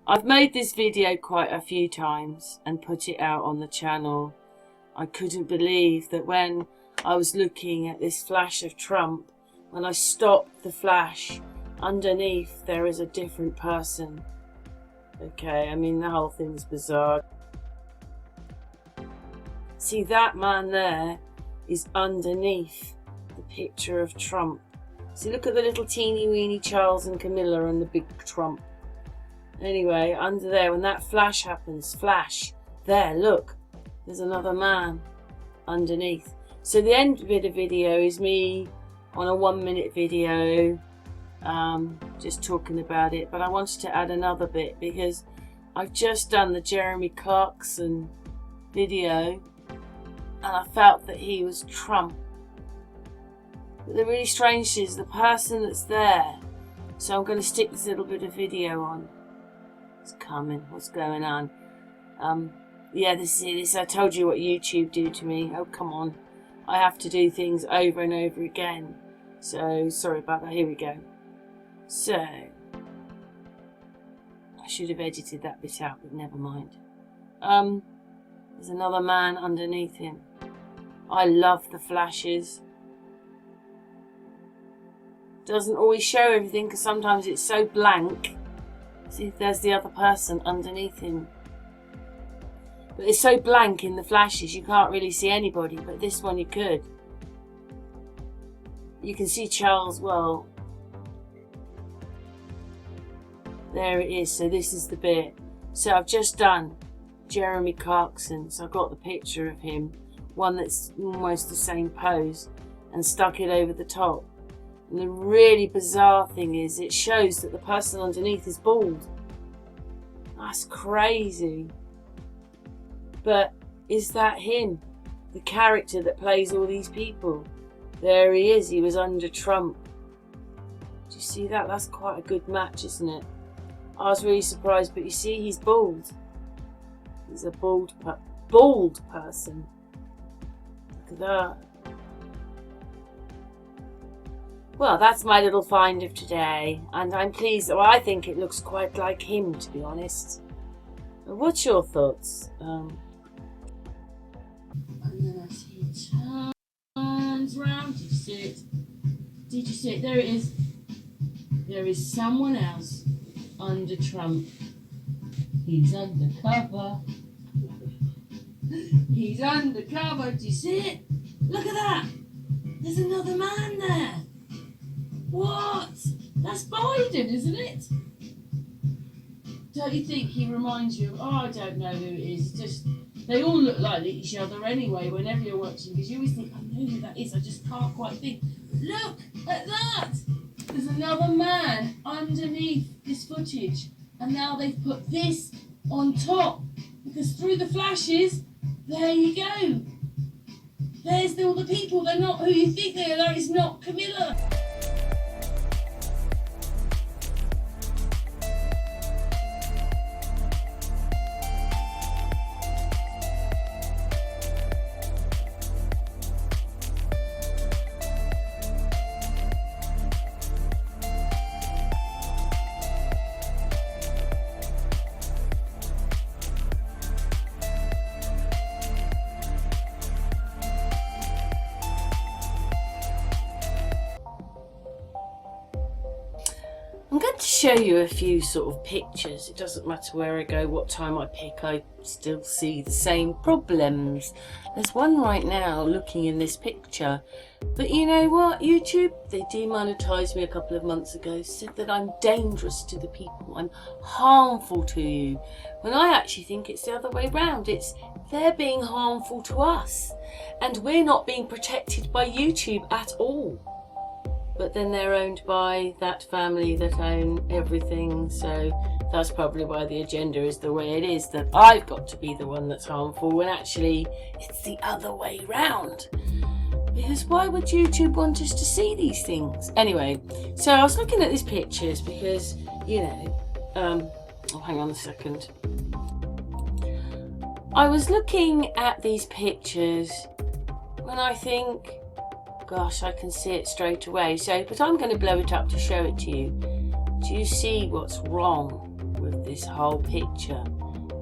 I've made this video quite a few times and put it out on the channel. I couldn't believe that when I was looking at this flash of Trump, when I stopped the flash, underneath there is a different person. Okay, I mean, the whole thing's bizarre. See, that man there is underneath the picture of Trump. See, look at the little teeny weeny Charles and Camilla and the big Trump. Anyway, under there, when that flash happens, flash, there, look, there's another man underneath. So the end bit of video is me on a 1-minute video, just talking about it. But I wanted to add another bit because I've just done the Jeremy Clarkson video and I felt that he was Trump. But the really strange thing is the person that's there. So I'm going to stick this little bit of video on. It's coming. What's going on? Yeah, this is this. I told you what YouTube do to me. Oh, come on. I have to do things over and over again. So, sorry about that. Here we go. So, I should have edited that bit out, but never mind. There's another man underneath him. I love the flashes. Doesn't always show everything because sometimes it's so blank. See, there's the other person underneath him. But it's so blank in the flashes you can't really see anybody, but this one you could. You can see Charles well. There it is, so this is the bit. So I've just done Jeremy Clarkson, so I've got the picture of him, one that's almost the same pose, and stuck it over the top. And the really bizarre thing is it shows that the person underneath is bald. That's crazy. But is that him? The character that plays all these people? There he is, he was under Trump. Do you see that? That's quite a good match, isn't it? I was really surprised, but you see he's bald. He's a bald person. Look at that. Well, that's my little find of today, and I'm pleased. Well, I think it looks quite like him, to be honest. What's your thoughts? And then as he turns round, did you see it? Did you see it? There it is. There is someone else under Trump. He's undercover. He's undercover. Do you see it? Look at that. There's another man there. What? That's Biden, isn't it? Don't you think he reminds you of, oh, I don't know who it is. It's just, they all look like each other anyway whenever you're watching, because you always think, I know who that is, I just can't quite think. Look at that! There's another man underneath this footage, and now they've put this on top, because through the flashes, there you go. There's all the people, they're not who you think they are, that is not Camilla. I'm going to show you a few sort of pictures. It doesn't matter where I go, what time I pick, I still see the same problems. There's one right now looking in this picture. But you know what, YouTube? They demonetised me a couple of months ago, said that I'm dangerous to the people, I'm harmful to you. When I actually think it's the other way round. It's they're being harmful to us. And we're not being protected by YouTube at all. But then they're owned by that family that own everything, so that's probably why the agenda is the way it is, that I've got to be the one that's harmful, when actually it's the other way round. Because why would YouTube want us to see these things? Anyway, so I was looking at these pictures because, you know, oh, hang on a second. I was looking at these pictures when I think, gosh, I can see it straight away. So, but I'm going to blow it up to show it to you. Do you see what's wrong with this whole picture.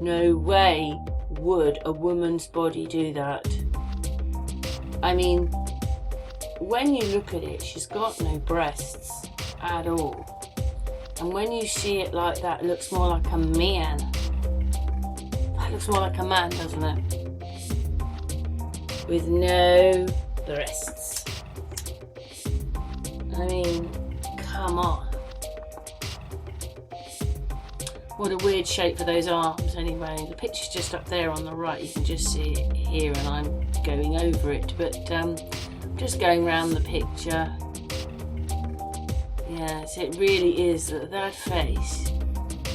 No way would a woman's body do that. I mean, when you look at it, she's got no breasts at all. And when you see it like that, it looks more like a man. That looks more like a man, doesn't it? With no breasts. I mean, come on. What a weird shape for those arms anyway. The picture's just up there on the right. You can just see it here and I'm going over it. But just going around the picture. Yes, it really is that face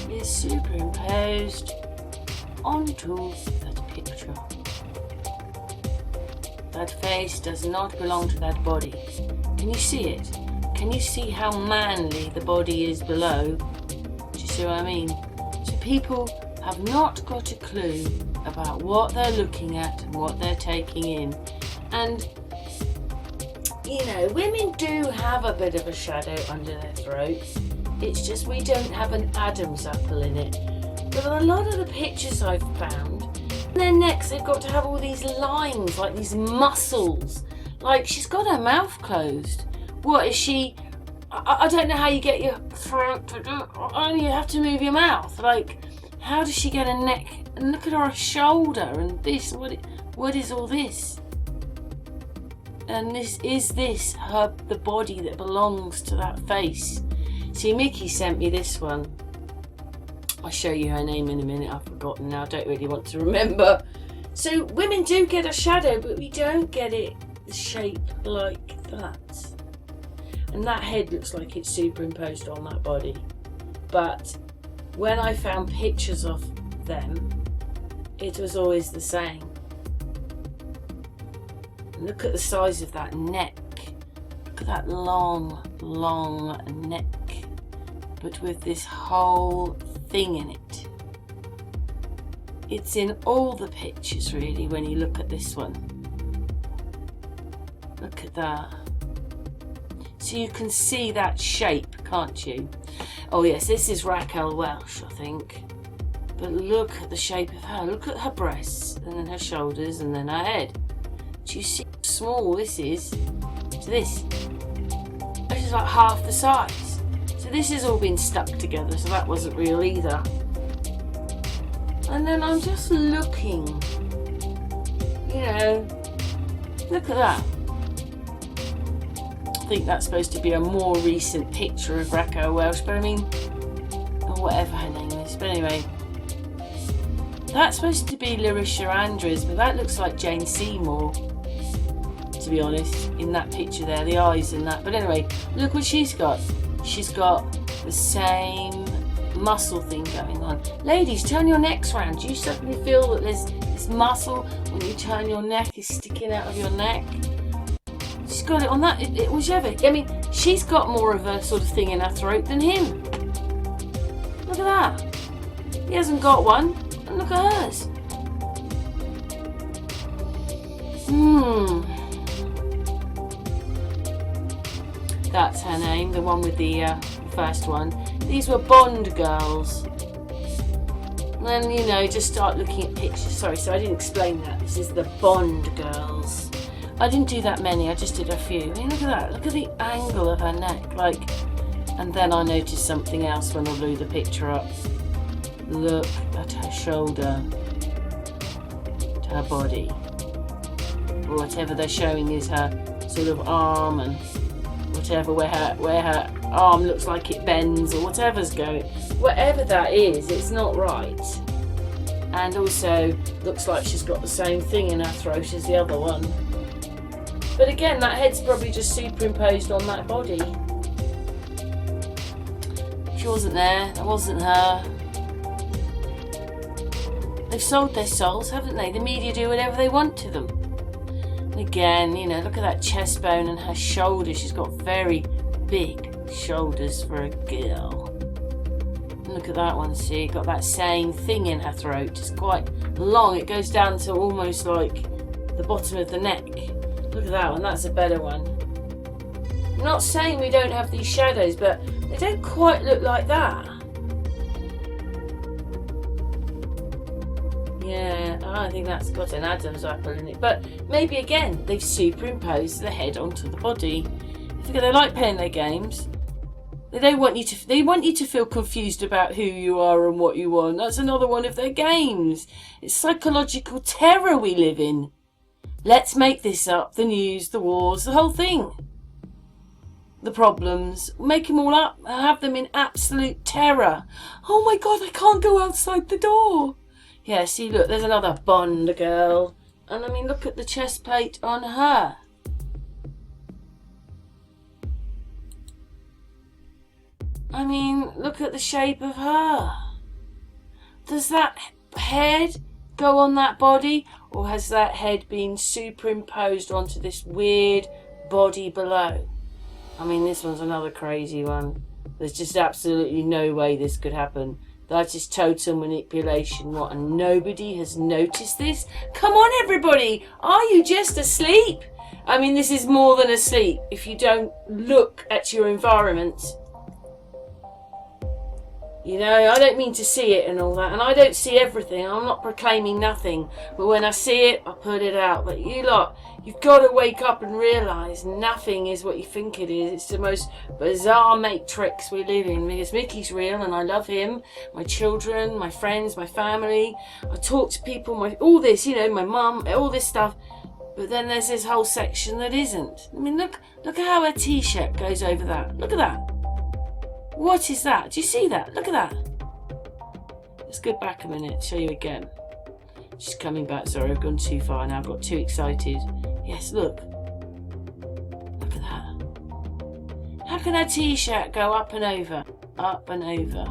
is superimposed onto that picture. That face does not belong to that body. Can you see it? Can you see how manly the body is below? Do you see what I mean? So people have not got a clue about what they're looking at and what they're taking in. And you know, women do have a bit of a shadow under their throat. It's just we don't have an Adam's apple in it. But a lot of the pictures I've found, their necks, they've got to have all these lines, like these muscles. Like she's got her mouth closed. What is she? I don't know how you get your throat to do it. Only you have to move your mouth. Like, how does she get a neck? And look at her shoulder and this. What is all this? And the body that belongs to that face? See, Mickey sent me this one. I'll show you her name in a minute. I've forgotten now. I don't really want to remember. So women do get a shadow, but we don't get it the shape like that. And that head looks like it's superimposed on that body. But when I found pictures of them, it was always the same. Look at the size of that neck. Look at that long, long neck. But with this whole thing in it. It's in all the pictures really when you look at this one. Look at that. So you can see that shape, can't you? Oh yes, this is Raquel Welch, I think. But look at the shape of her. Look at her breasts, and then her shoulders, and then her head. Do you see how small this is to this? This is like half the size. So this has all been stuck together, so that wasn't real either. And then I'm just looking, you know, look at that. I think that's supposed to be a more recent picture of Raquel Welch, but I mean, or whatever her name is, but anyway. That's supposed to be Larissa Andrews, but that looks like Jane Seymour, to be honest, in that picture there, the eyes and that. But anyway, look what she's got. She's got the same muscle thing going on. Ladies, turn your necks round. Do you suddenly feel that there's this muscle when you turn your neck is sticking out of your neck? She's got it on that, whichever. I mean, she's got more of a sort of thing in her throat than him. Look at that. He hasn't got one. And look at hers. That's her name, the one with the first one. These were Bond girls. And then, you know, just start looking at pictures. Sorry, so I didn't explain that. This is the Bond girls. I didn't do that many, I just did a few. I mean, look at that. Look at the angle of her neck. Like, and then I noticed something else when I blew the picture up. Look at her shoulder, to her body. Or whatever they're showing is her sort of arm and whatever, where her arm looks like it bends or whatever's going. Whatever that is, it's not right. And also looks like she's got the same thing in her throat as the other one. But again, that head's probably just superimposed on that body. She wasn't there, that wasn't her. They've sold their souls, haven't they? The media do whatever they want to them. And again, you know, look at that chest bone and her shoulders. She's got very big shoulders for a girl. And look at that one, see? Got that same thing in her throat. It's quite long. It goes down to almost like the bottom of the neck. Look at that one, that's a better one. I'm not saying we don't have these shadows, but they don't quite look like that. Yeah, I think that's got an Adam's apple in it. But maybe again, they've superimposed the head onto the body. They like playing their games. They don't want you to. They want you to feel confused about who you are and what you want. That's another one of their games. It's psychological terror we live in. Let's make this up. The news, the wars, the whole thing. The problems. Make them all up. Have them in absolute terror. Oh my God! I can't go outside the door. Yeah. See, look. There's another Bond girl. And I mean, look at the chest plate on her. I mean, look at the shape of her. Does that head go on that body, or has that head been superimposed onto this weird body below? I mean, this one's another crazy one. There's just absolutely no way this could happen. That is total manipulation. What, and nobody has noticed this? Come on, everybody! Are you just asleep? I mean, this is more than asleep if you don't look at your environment. You know, I don't mean to see it and all that, and I don't see everything. I'm not proclaiming nothing, but when I see it, I put it out. But you lot, you've got to wake up and realise nothing is what you think it is. It's the most bizarre matrix we live in, because Mickey's real and I love him, my children, my friends, my family. I talk to people, all this, you know, my mum, all this stuff. But then there's this whole section that isn't. I mean, look at how her t-shirt goes over that. Look at that. What is that? Do you see that? Look at that. Let's go back a minute, show you again. She's coming back. Sorry, I've gone too far now. I've got too excited. Yes, look. Look at that. How can her t-shirt go up and over? Up and over.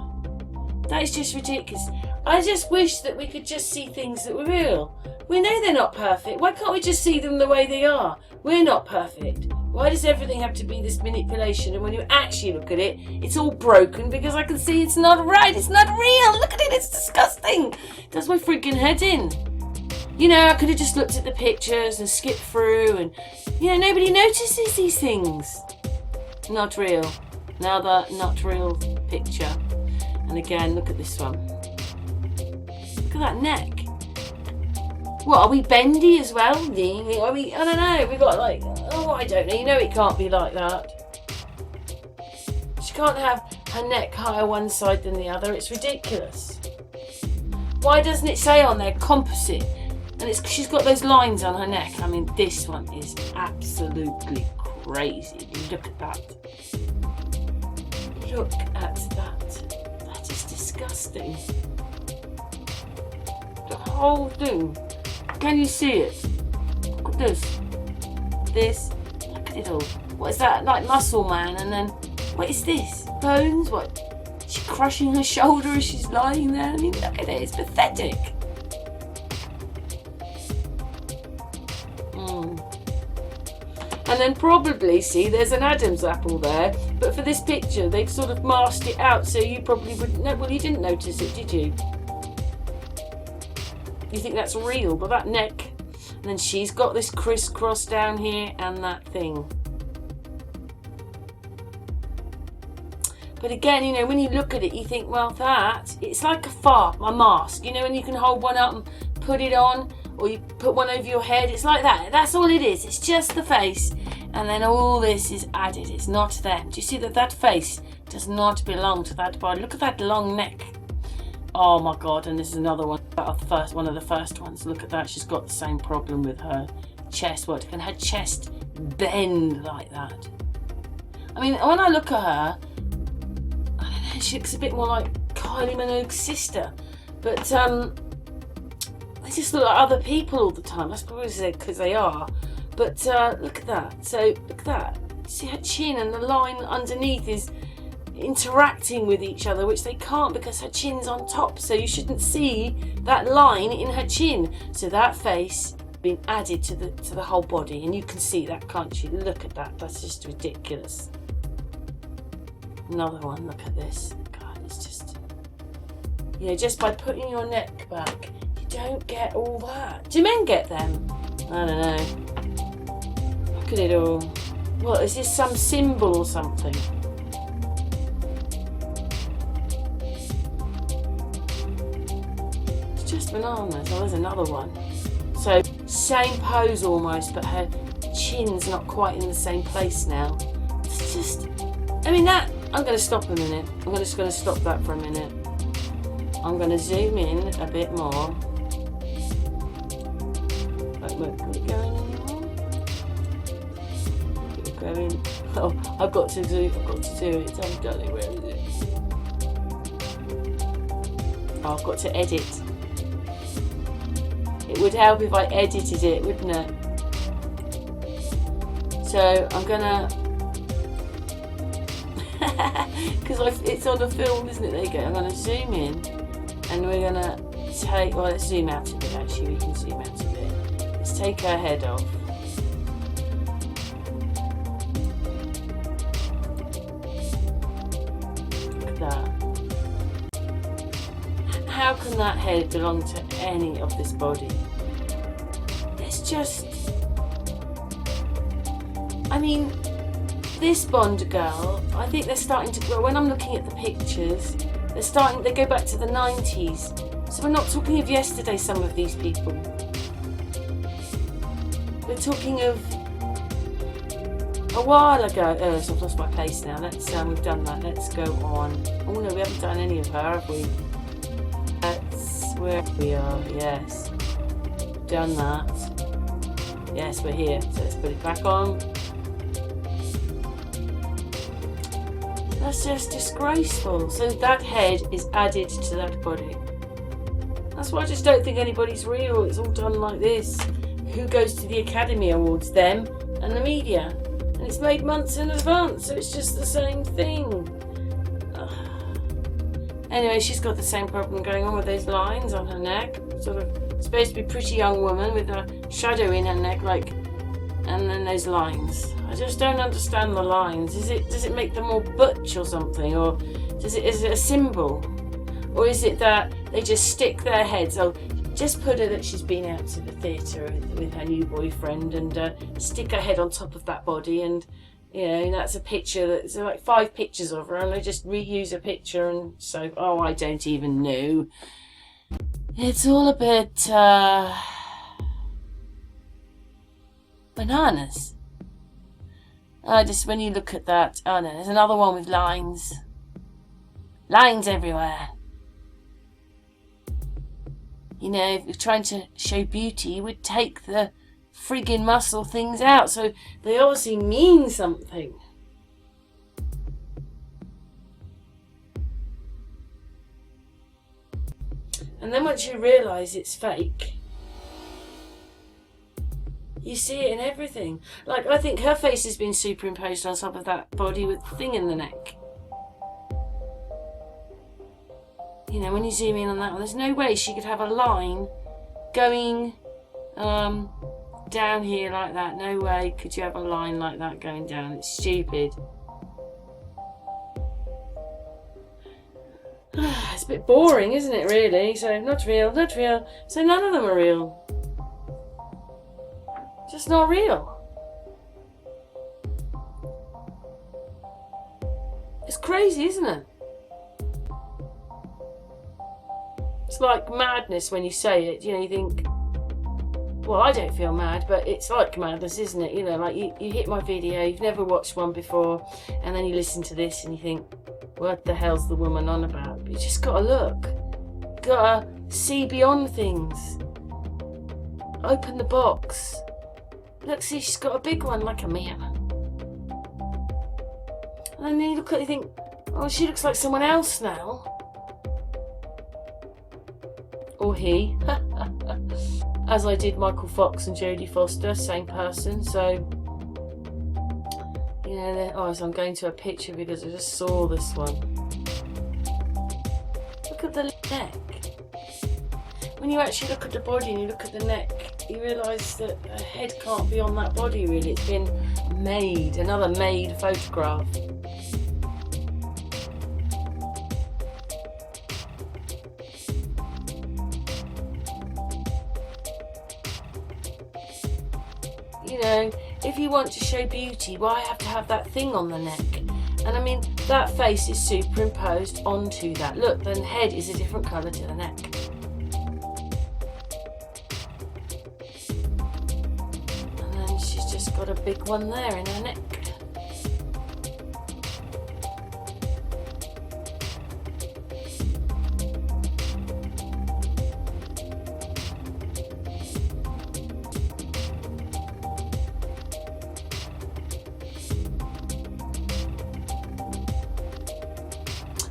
That is just ridiculous. I just wish that we could just see things that were real. We know they're not perfect. Why can't we just see them the way they are? We're not perfect. Why does everything have to be this manipulation? And when you actually look at it, it's all broken because I can see it's not right. It's not real. Look at it. It's disgusting. It does my freaking head in. You know, I could have just looked at the pictures and skipped through and, you know, nobody notices these things. Not real. Another not real picture. And again, look at this one. Look at that neck. What, are we bendy as well? Are we, I don't know, we got like, oh, I don't know, you know it can't be like that. She can't have her neck higher one side than the other, it's ridiculous. Why doesn't it say on there composite? And she's got those lines on her neck. I mean, this one is absolutely crazy. Look at that. Look at that. That is disgusting. The whole thing. Can you see it? Look at this. This. Look at it all. What is that? Like Muscle Man. And then, what is this? Bones? What? Is she crushing her shoulder as she's lying there? I mean, look at it. It's pathetic. And then probably, see, there's an Adam's apple there. But for this picture, they've sort of masked it out. So you probably wouldn't know. Well, you didn't notice it, did you? You think that's real, but that neck, and then she's got this crisscross down here and that thing. But again, you know, when you look at it, you think, well, it's like a mask, you know, and you can hold one up and put it on, or you put one over your head. It's like that. That's all it is. It's just the face, and then all this is added. It's not them. Do you see that face does not belong to that body? Look at that long neck. Oh my God, and this is another one. One of the first ones. Look at that. She's got the same problem with her chest. What? Can her chest bend like that? I mean, when I look at her, I don't know, she looks a bit more like Kylie Minogue's sister. But they just look like other people all the time. I suppose because they are. But look at that. So look at that. See her chin, and the line underneath is interacting with each other, which they can't because her chin's on top, so you shouldn't see that line in her chin. So that face been added to the whole body, and you can see that, can't you? Look at that. That's just ridiculous. Another one. Look at this. God, it's just, you know, just by putting your neck back, you don't get all that. Do men get them? I don't know. Look at it all. What, is this some symbol or something? just bananas. Oh, there's another one. So, same pose almost, but her chin's not quite in the same place now. It's just, I mean that, I'm going to stop a minute. I'm just going to stop that for a minute. I'm going to zoom in a bit more. Won't it go in anymore? It'll go in. Oh, I've got to do it. I've done it. Where is it? Oh, I've got to edit. It would help if I edited it, wouldn't it? So I'm gonna, because it's on a film, isn't it? There you go. I'm gonna zoom in, and we're gonna take. Well, let's zoom out a bit. Actually, we can zoom out a bit. Let's take her head off. Look at that. How can that head belong to any of this body? It's just, I mean, this Bond girl, I think they're starting to, well, when I'm looking at the pictures, they go back to the 90s. So we're not talking of yesterday, some of these people. We're talking of a while ago. Oh, so I've lost my place now. We've done that. Let's go on. Oh no, we haven't done any of her, have we? That's where we are, yes. Done that. Yes, we're here. So let's put it back on. That's just disgraceful. So that head is added to that body. That's why I just don't think anybody's real. It's all done like this. Who goes to the Academy Awards? Them and the media. And it's made months in advance, so it's just the same thing. Anyway, she's got the same problem going on with those lines on her neck. Sort of supposed to be a pretty young woman with a shadow in her neck, like, and then those lines. I just don't understand the lines. Does it make them more butch or something, or is it a symbol, or is it that they just stick their heads? Oh, just put her that she's been out to the theatre with her new boyfriend, and stick her head on top of that body, and you know, that's a picture. That's like 5 pictures of her, and they just reuse a picture, and so, oh, I don't even know. It's all a bit bananas. Just when you look at that, oh no, there's another one with lines. Lines everywhere. You know, if you're trying to show beauty, you would take the friggin' muscle things out, so they obviously mean something. And then once you realise it's fake, you see it in everything. Like, I think her face has been superimposed on top of that body with the thing in the neck. You know, when you zoom in on that one, there's no way she could have a line going down here like that. No way could you have a line like that going down. It's stupid. It's a bit boring, isn't it, really? So, not real, not real. So none of them are real. Just not real. It's crazy, isn't it? It's like madness when you say it. You know, you think, well, I don't feel mad, but it's like madness, isn't it? You know, like you hit my video, you've never watched one before, and then you listen to this and you think, what the hell's the woman on about? But you just gotta look. You gotta see beyond things. Open the box. Look, see, she's got a big one like a man. And then you look at it and think, oh, she looks like someone else now. Or he. As I did Michael Fox and Jodie Foster, same person. So, you know, so I'm going to a picture because I just saw this one. Look at the neck. When you actually look at the body and you look at the neck, you realise that a head can't be on that body, really. It's been made, another made photograph. You know, if you want to show beauty, why have to have that thing on the neck? And I mean, that face is superimposed onto that. Look, the head is a different colour to the neck. She's just got a big one there in her neck.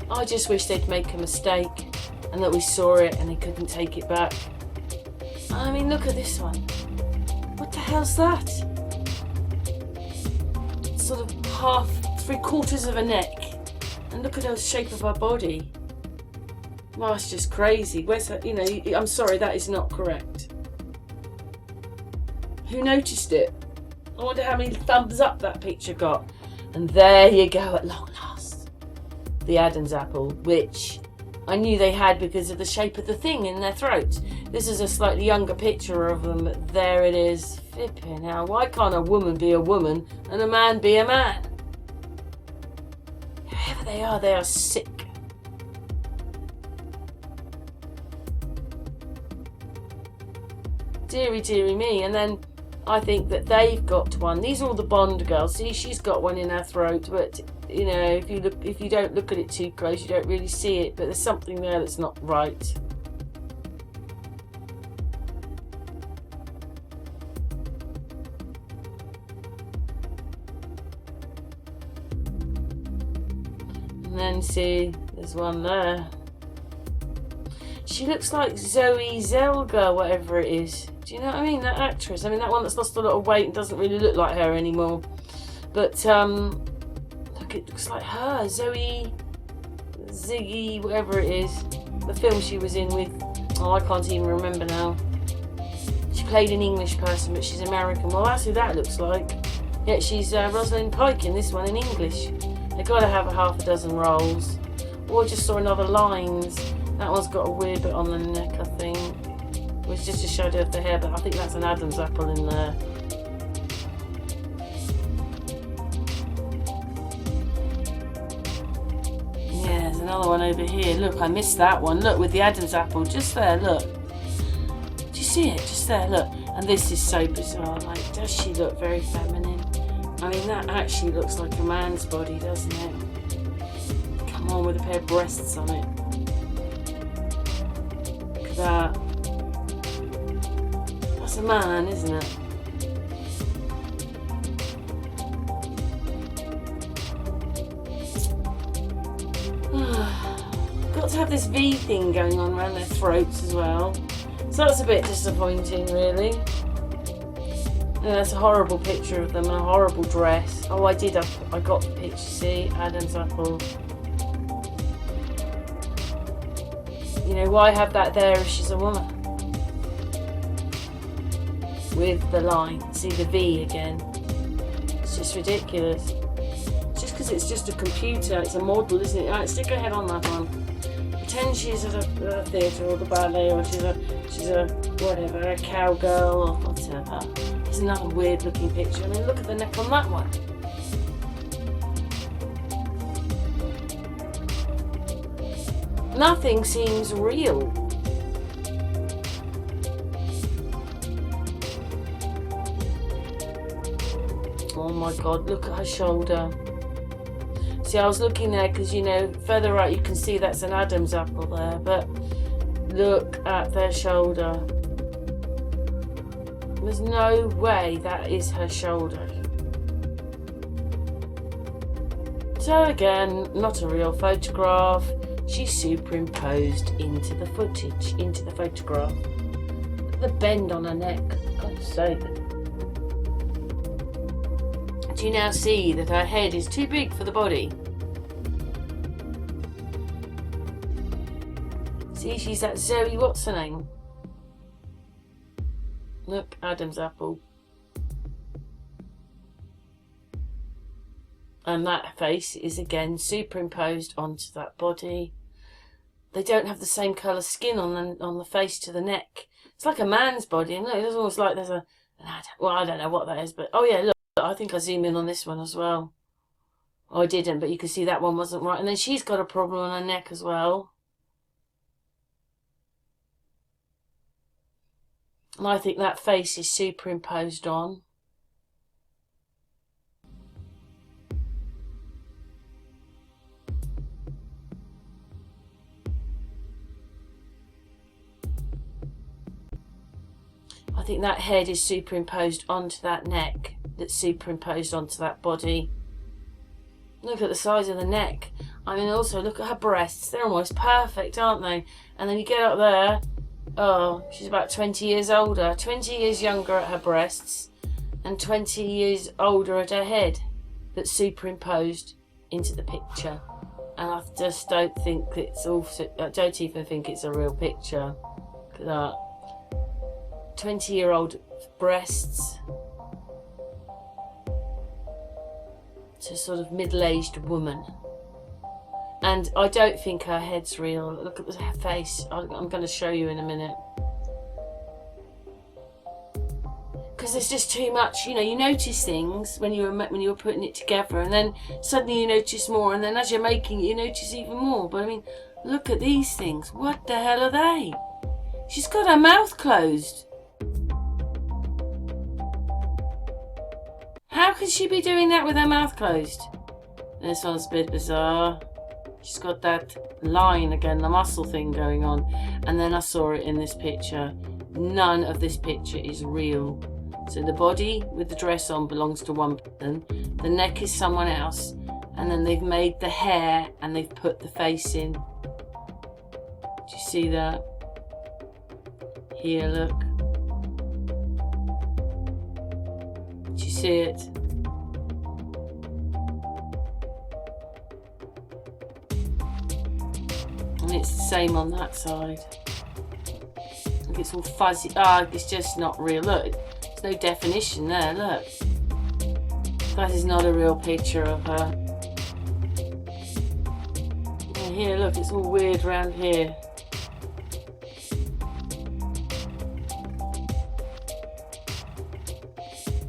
I just wish they'd make a mistake and that we saw it and they couldn't take it back. I mean, look at this one. What the hell's that? It's sort of half, 3/4 of a neck. And look at the shape of her body. Well, it's just crazy. Where's her, you know, I'm sorry, that is not correct. Who noticed it? I wonder how many thumbs up that picture got. And there you go, at long last. The Adam's apple, which I knew they had because of the shape of the thing in their throat. This is a slightly younger picture of them, but there it is. Flipping hell, why can't a woman be a woman and a man be a man? Whoever they are sick. Deary, deary me. And then I think that they've got one. These are all the Bond girls. See, she's got one in her throat, but you know, if you don't look at it too close, you don't really see it. But there's something there that's not right. And then see, there's one there. She looks like Zoe Zelga, whatever it is. Do you know what I mean? That actress. I mean, that one that's lost a lot of weight and doesn't really look like her anymore. But look, it looks like her. Zoe Ziggy, whatever it is. The film she was in with. Oh, I can't even remember now. She played an English person, but she's American. Well, that's who that looks like. Yeah, she's Rosalind Pike in this one in English. They've got to have a half a dozen roles. Or I just saw another Lines. That one's got a weird bit on the neck, I think. It was just a shadow of the hair, but I think that's an Adam's apple in there. Yeah, there's another one over here. Look, I missed that one. Look, with the Adam's apple, just there, look. Do you see it? Just there, look. And this is so bizarre. Like, does she look very feminine? I mean, that actually looks like a man's body, doesn't it? Come on, with a pair of breasts on it. Look at that. That's a man, isn't it? Got to have this V thing going on around their throats as well. So that's a bit disappointing, really. Yeah, that's a horrible picture of them and a horrible dress. Oh, I got the picture, see? Adam's apple. You know, why have that there if she's a woman? With the line. See the V again. It's just ridiculous. Just because it's just a computer, it's a model, isn't it? Right, stick her head on that one. Pretend she's at a theatre or the ballet, or she's a whatever, a cowgirl or whatever. It's another weird looking picture. I mean, look at the neck on that one. Nothing seems real. Oh my god, look at her shoulder. See, I was looking there because, you know, further right you can see that's an Adam's apple there, but look at their shoulder. There's no way that is her shoulder. So again, not a real photograph. She's superimposed into the footage, into the photograph. Look at the bend on her neck, for God's sake. Do you now see that her head is too big for the body? See, she's that Zoe, what's her name? Look, Adam's apple. And that face is again superimposed onto that body. They don't have the same colour skin on the face to the neck. It's like a man's body, and look, it's almost like there's well, I don't know what that is, but oh yeah, look, I think I zoom in on this one as well. Oh, I didn't, but you can see that one wasn't right. And then she's got a problem on her neck as well. And I think that face is superimposed on. think that head is superimposed onto that neck, that's superimposed onto that body. Look at the size of the neck. I mean, also look at her breasts. They're almost perfect, aren't they? And then you get up there, oh, she's about 20 years older, 20 years younger at her breasts, and 20 years older at her head, that's superimposed into the picture. And I just don't think it's also, I don't even think it's a real picture. Look at that. 20-year-old breasts to sort of middle-aged woman. And I don't think her head's real. Look at her face. I'm going to show you in a minute. Because there's just too much, you know, you notice things when you were putting it together, and then suddenly you notice more, and then as you're making it, you notice even more. But I mean, look at these things. What the hell are they? She's got her mouth closed. How could she be doing that with her mouth closed? This one's a bit bizarre. She's got that line again, the muscle thing going on. And then I saw it in this picture. None of this picture is real. So the body with the dress on belongs to one person, the neck is someone else, and then they've made the hair and they've put the face in. Do you see that? Here, look. Do you see it? And it's the same on that side. Look, it's all fuzzy. Ah, it's just not real. Look. There's no definition there, look. That is not a real picture of her. And here, look, it's all weird around here.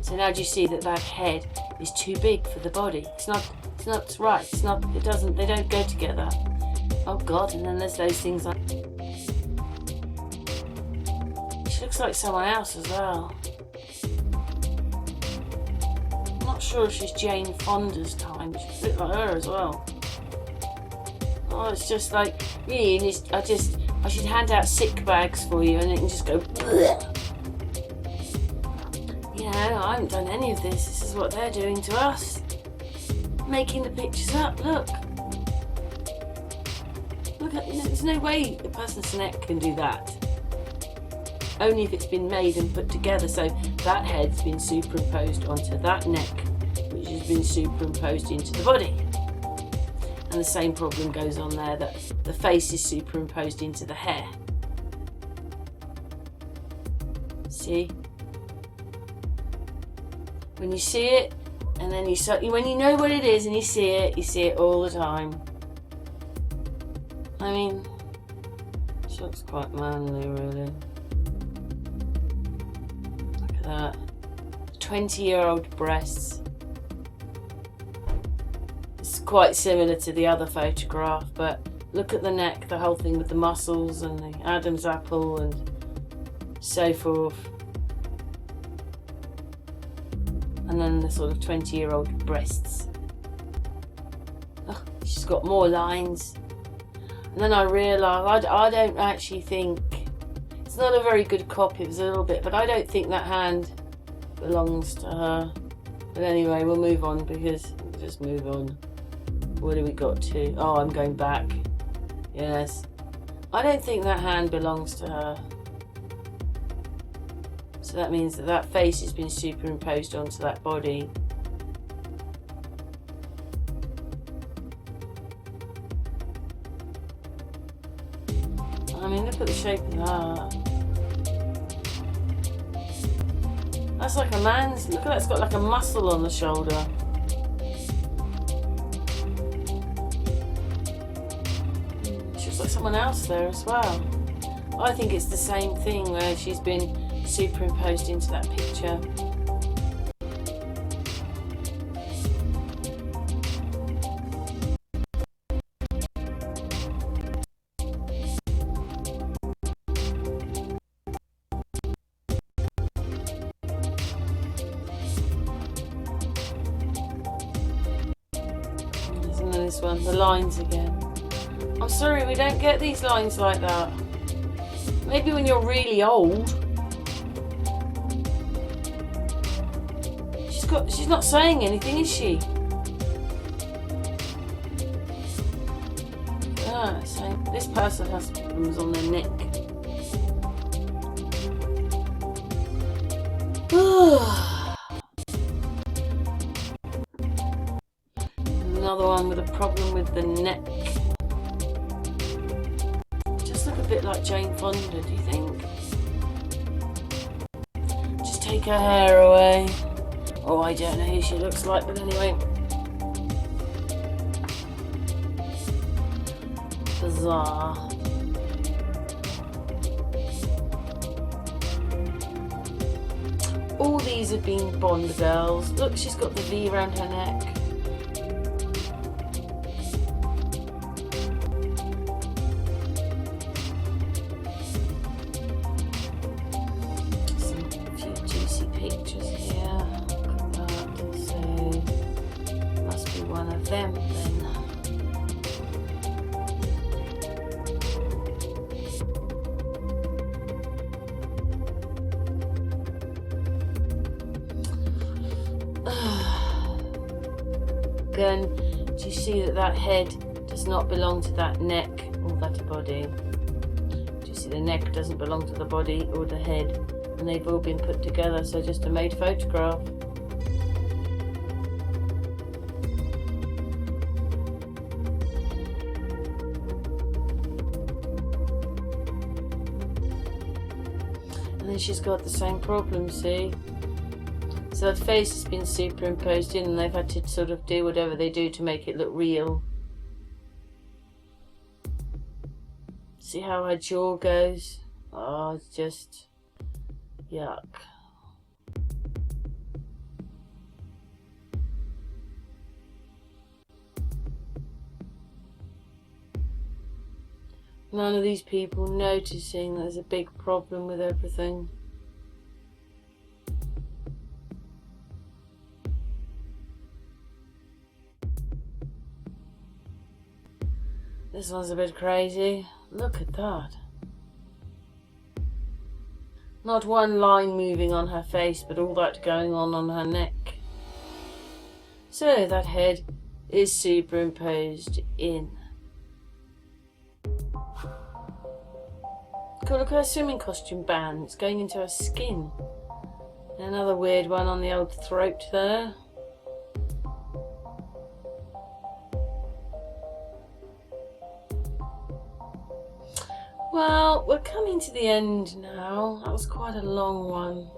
So now do you see that that head is too big for the body? It's not right, they don't go together. Oh God, and then there's those things like... She looks like someone else as well. Not sure if she's Jane Fonda's time, but she's a bit like her as well. Oh, it's just like, really, I should hand out sick bags for you and it can just go, bleh. You know, I haven't done any of this. This is what they're doing to us. Making the pictures up, look. Look at, there's no way a person's neck can do that. Only if it's been made and put together. So that head's been superimposed onto that neck, which has been superimposed into the body. And the same problem goes on there, that the face is superimposed into the hair. See? When you see it, and then when you know what it is and you see it all the time. I mean, she looks quite manly, really. Look at that. 20-year-old breasts. It's quite similar to the other photograph, but look at the neck, the whole thing with the muscles and the Adam's apple and so forth. And then the sort of 20-year-old breasts. Oh, she's got more lines. And then I realised, I don't actually think, it's not a very good copy, it was a little bit, but I don't think that hand belongs to her. But anyway, we'll move on because, we'll just move on. What have we got to? Oh, I'm going back. Yes. I don't think that hand belongs to her. So that means that that face has been superimposed onto that body. I mean, look at the shape of that. That's like a man's, look at that, it's got like a muscle on the shoulder. She looks like someone else there as well. I think it's the same thing where she's been superimposed into that picture. Isn't there this one? The lines again. I'm sorry, we don't get these lines like that. Maybe when you're really old. She's not saying anything, is she? Ah, so this person has problems on their neck. Another one with a problem with the neck. Just look a bit like Jane Fonda, do you think? Just take her hair away. Oh, I don't know who she looks like, but anyway. Bizarre. All these have been Bond girls. Look, she's got the V around her neck. A few juicy pictures here. Look at that. So, must be one of them then. Again, do you see that head does not belong to that neck or that body? Do you see the neck doesn't belong to the body or the head? And they've all been put together, so just a made photograph. And then she's got the same problem, see? So that face has been superimposed in and they've had to sort of do whatever they do to make it look real. See how her jaw goes? Oh, it's just yuck. None of these people noticing there's a big problem with everything. This one's a bit crazy. Look at that. Not one line moving on her face, but all that going on her neck. So that head is superimposed in. God, look at her swimming costume band. It's going into her skin. Another weird one on the old throat there. Well, we're coming to the end now. That was quite a long one.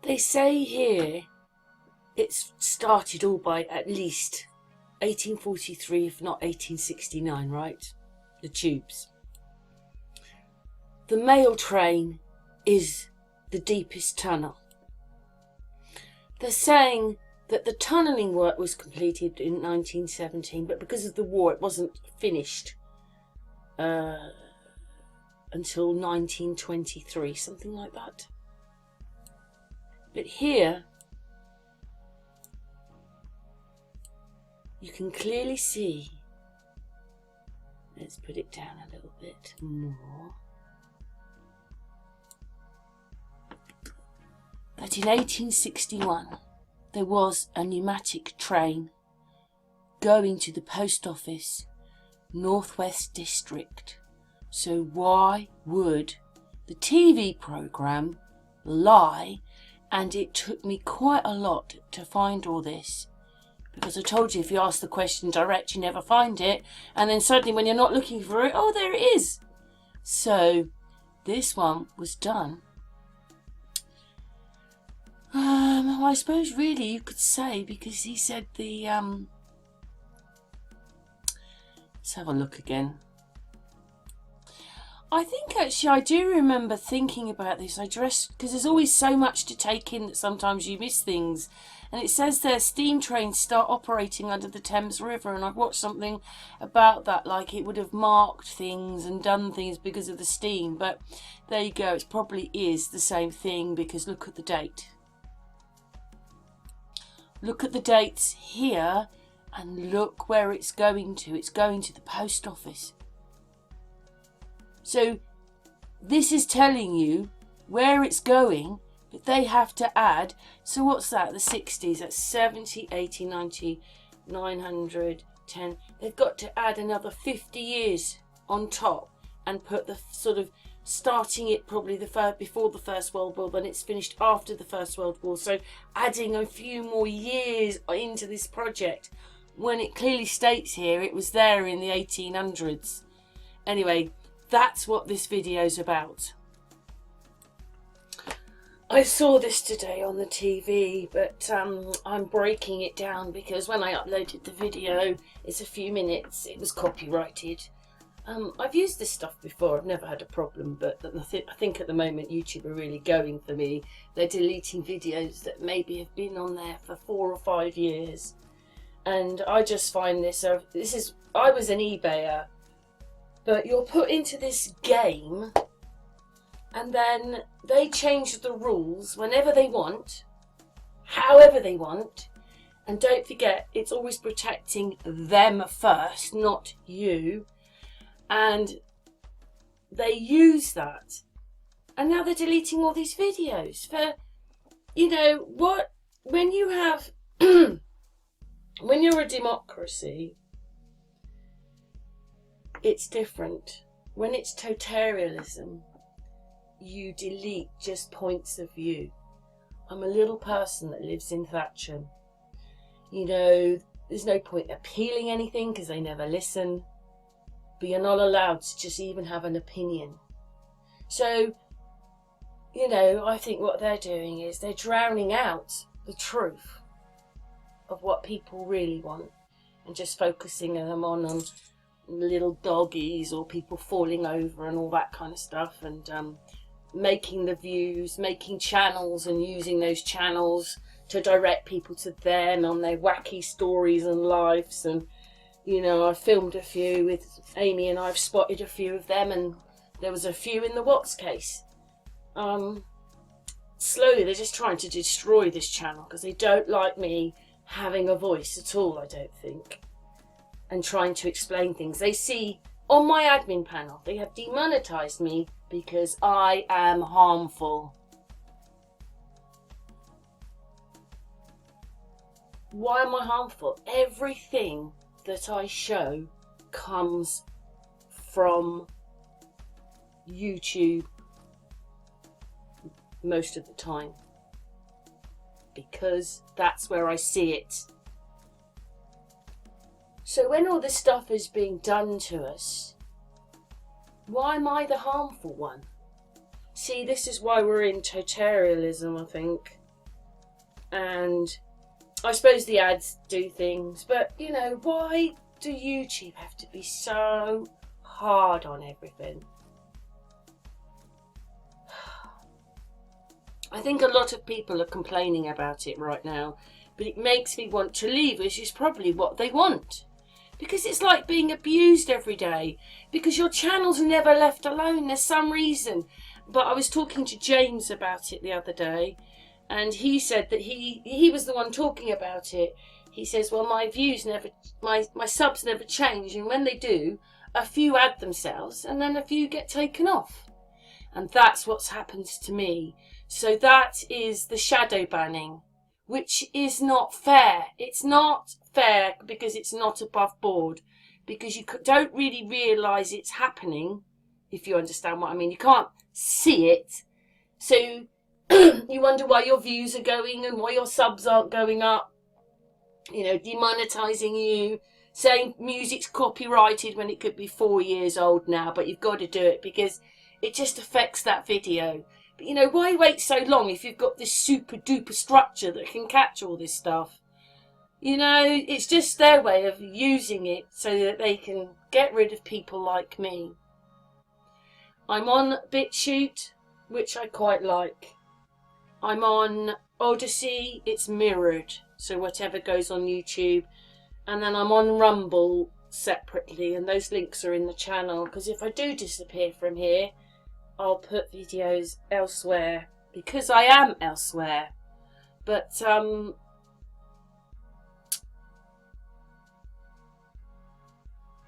They say here it's started all by at least 1843, if not 1869, right? The tubes. The mail train is the deepest tunnel. They're saying that the tunnelling work was completed in 1917, but because of the war it wasn't finished until 1923, something like that. But here, you can clearly see, let's put it down a little bit more, that in 1861 there was a pneumatic train going to the post office, Northwest District. So why would the TV programme lie? And it took me quite a lot to find all this. Because I told you, if you ask the question direct, you never find it. And then suddenly when you're not looking for it, oh, there it is. So this one was done I suppose really you could say, because he said the let's have a look again. I think actually I do remember thinking about this. Because there's always so much to take in that sometimes you miss things. And it says there steam trains start operating under the Thames River, and I've watched something about that, like it would have marked things and done things because of the steam. But there you go, it probably is the same thing, because look at the date. Look at the dates here and look where it's going to. It's going to the post office. So this is telling you where it's going, but they have to add. So what's that? The 60s. That's 70, 80, 90, 900, 10. They've got to add another 50 years on top and put the sort of starting it probably before the First World War, then it's finished after the First World War. So adding a few more years into this project, when it clearly states here it was there in the 1800s. Anyway, that's what this video's about. I saw this today on the TV, but I'm breaking it down because when I uploaded the video, it's a few minutes, it was copyrighted. I've used this stuff before, I've never had a problem, but I think at the moment YouTube are really going for me. They're deleting videos that maybe have been on there for 4 or 5 years. And I just find this, I was an eBayer, but you're put into this game and then they change the rules whenever they want, however they want, and don't forget, it's always protecting them first, not you. And they use that. And now they're deleting all these videos for, you know, what, when you have, when you're a democracy, it's different. When it's totalitarianism, you delete just points of view. I'm a little person that lives in Thatcher. You know, there's no point appealing anything because they never listen. But you're not allowed to just even have an opinion. So, you know, I think what they're doing is they're drowning out the truth of what people really want and just focusing them on little doggies or people falling over and all that kind of stuff, and making the views, making channels and using those channels to direct people to them on their wacky stories and lives. And you know, I filmed a few with Amy and I've spotted a few of them, and there was a few in the Watts case. Slowly they're just trying to destroy this channel because they don't like me having a voice at all, I don't think, and trying to explain things. They see on my admin panel, they have demonetized me because I am harmful. Why am I harmful? Everything that I show comes from YouTube most of the time, because that's where I see it. So when all this stuff is being done to us, why am I the harmful one? See, this is why we're in totalitarianism, I think. And I suppose the ads do things, but you know, why do YouTube have to be so hard on everything? I think a lot of people are complaining about it right now, but it makes me want to leave, which is probably what they want. Because it's like being abused every day, because your channel's never left alone. There's some reason. But I was talking to James about it the other day, and he said that he was the one talking about it. He says, well, my views never, my subs never change, and when they do, a few add themselves, and then a few get taken off. And that's what's happened to me. So that is the shadow banning, which is not fair. It's not fair because it's not above board, because you don't really realise it's happening, if you understand what I mean. You can't see it. So you wonder why your views are going and why your subs aren't going up. You know, demonetising you, saying music's copyrighted when it could be 4 years old now, but you've got to do it because it just affects that video. But you know, why wait so long if you've got this super duper structure that can catch all this stuff? You know, it's just their way of using it so that they can get rid of people like me. I'm on BitChute, which I quite like. I'm on Odyssey, it's mirrored, so whatever goes on YouTube. And then I'm on Rumble separately, and those links are in the channel, because if I do disappear from here, I'll put videos elsewhere, because I am elsewhere. But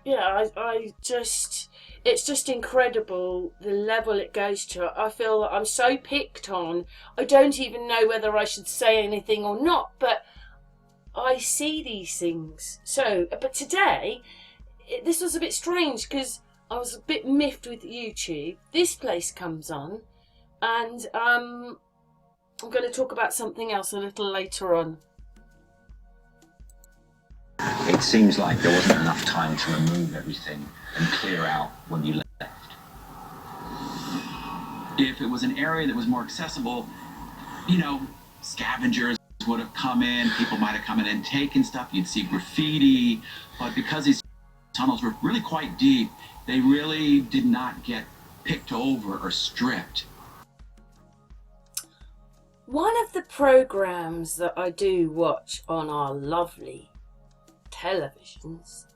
yeah, it's just incredible the level it goes to. I feel that I'm so picked on. I don't even know whether I should say anything or not, but I see these things. So, but today, this was a bit strange because I was a bit miffed with YouTube. This place comes on, and I'm going to talk about something else a little later on. It seems like there wasn't enough time to remove everything and clear out when you left. If it was an area that was more accessible, you know, scavengers would have come in, people might have come in and taken stuff, you'd see graffiti, but because these tunnels were really quite deep, they really did not get picked over or stripped. One of the programs that I do watch on our lovely televisions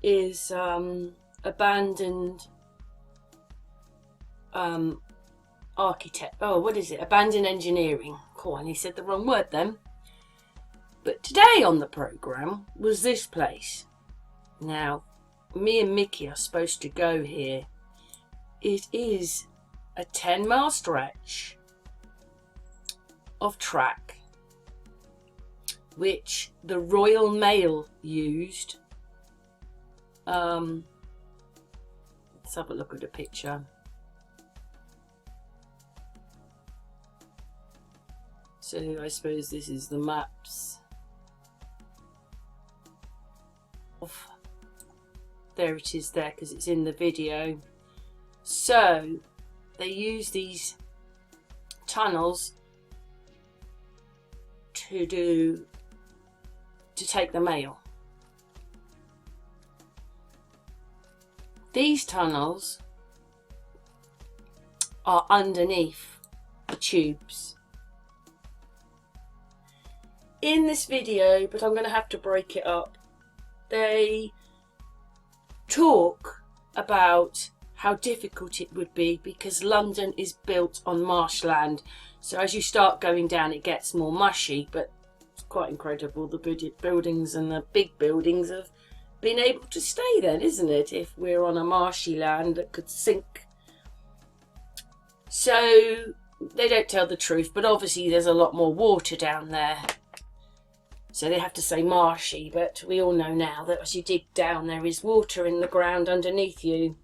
is abandoned architect. Oh, what is it? Abandoned engineering. Cool, and he said the wrong word then. But today on the program was this place. Now, me and Mickey are supposed to go here. It is a 10-mile stretch of track which the Royal Mail used. Let's have a look at a picture. So I suppose this is the maps. There it is there, because it's in the video. So they use these tunnels to take the mail. These tunnels are underneath the tubes. In this video, but I'm going to have to break it up, they talk about how difficult it would be because London is built on marshland. So as you start going down, it gets more mushy, but it's quite incredible. The buildings and the big buildings have been able to stay then, isn't it? If we're on a marshy land that could sink. So they don't tell the truth, but obviously there's a lot more water down there. So they have to say marshy, but we all know now that as you dig down, there is water in the ground underneath you.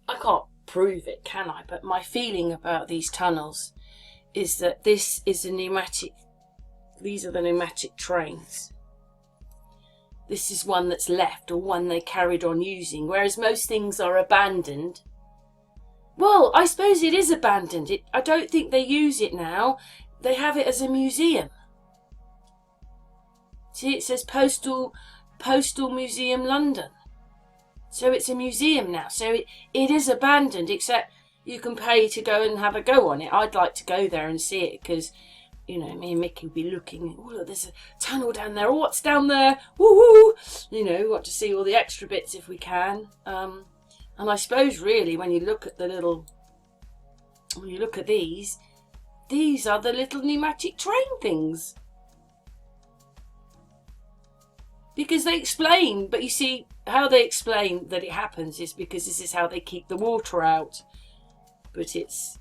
I can't prove it, can I? But my feeling about these tunnels is that this is a pneumatic. These are the pneumatic trains. This is one that's left, or one they carried on using, whereas most things are abandoned. Well, I suppose it is abandoned. I don't think they use it now. They have it as a museum. See, it says Postal Museum London. So it's a museum now. So it is abandoned, except you can pay to go and have a go on it. I'd like to go there and see it because, you know, me and Mickey will be looking. Oh, look, there's a tunnel down there. Oh, what's down there? Woo-hoo! You know, we want to see all the extra bits if we can. And I suppose really when you look at these are the little pneumatic train things. Because they explain, but you see, how they explain that it happens is because this is how they keep the water out. But it's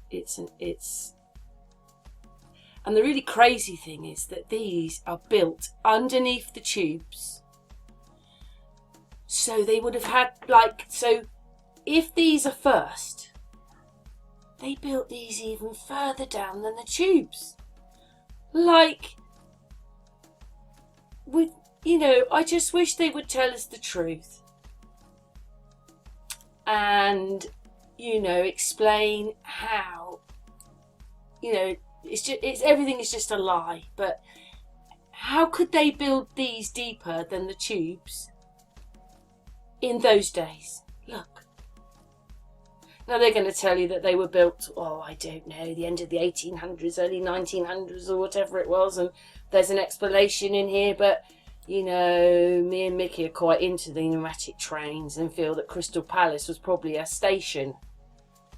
and the really crazy thing is that these are built underneath the tubes. So they would have had, so if these are first, they built these even further down than the tubes. You know, I just wish they would tell us the truth. and, you know, explain how, you know, everything is just a lie. But how could they build these deeper than the tubes in those days? Look. Now they're going to tell you that they were built, oh, I don't know, the end of the 1800s, early 1900s or whatever it was, and there's an explanation in here, but, you know, me and Mickey are quite into the pneumatic trains and feel that Crystal Palace was probably a station.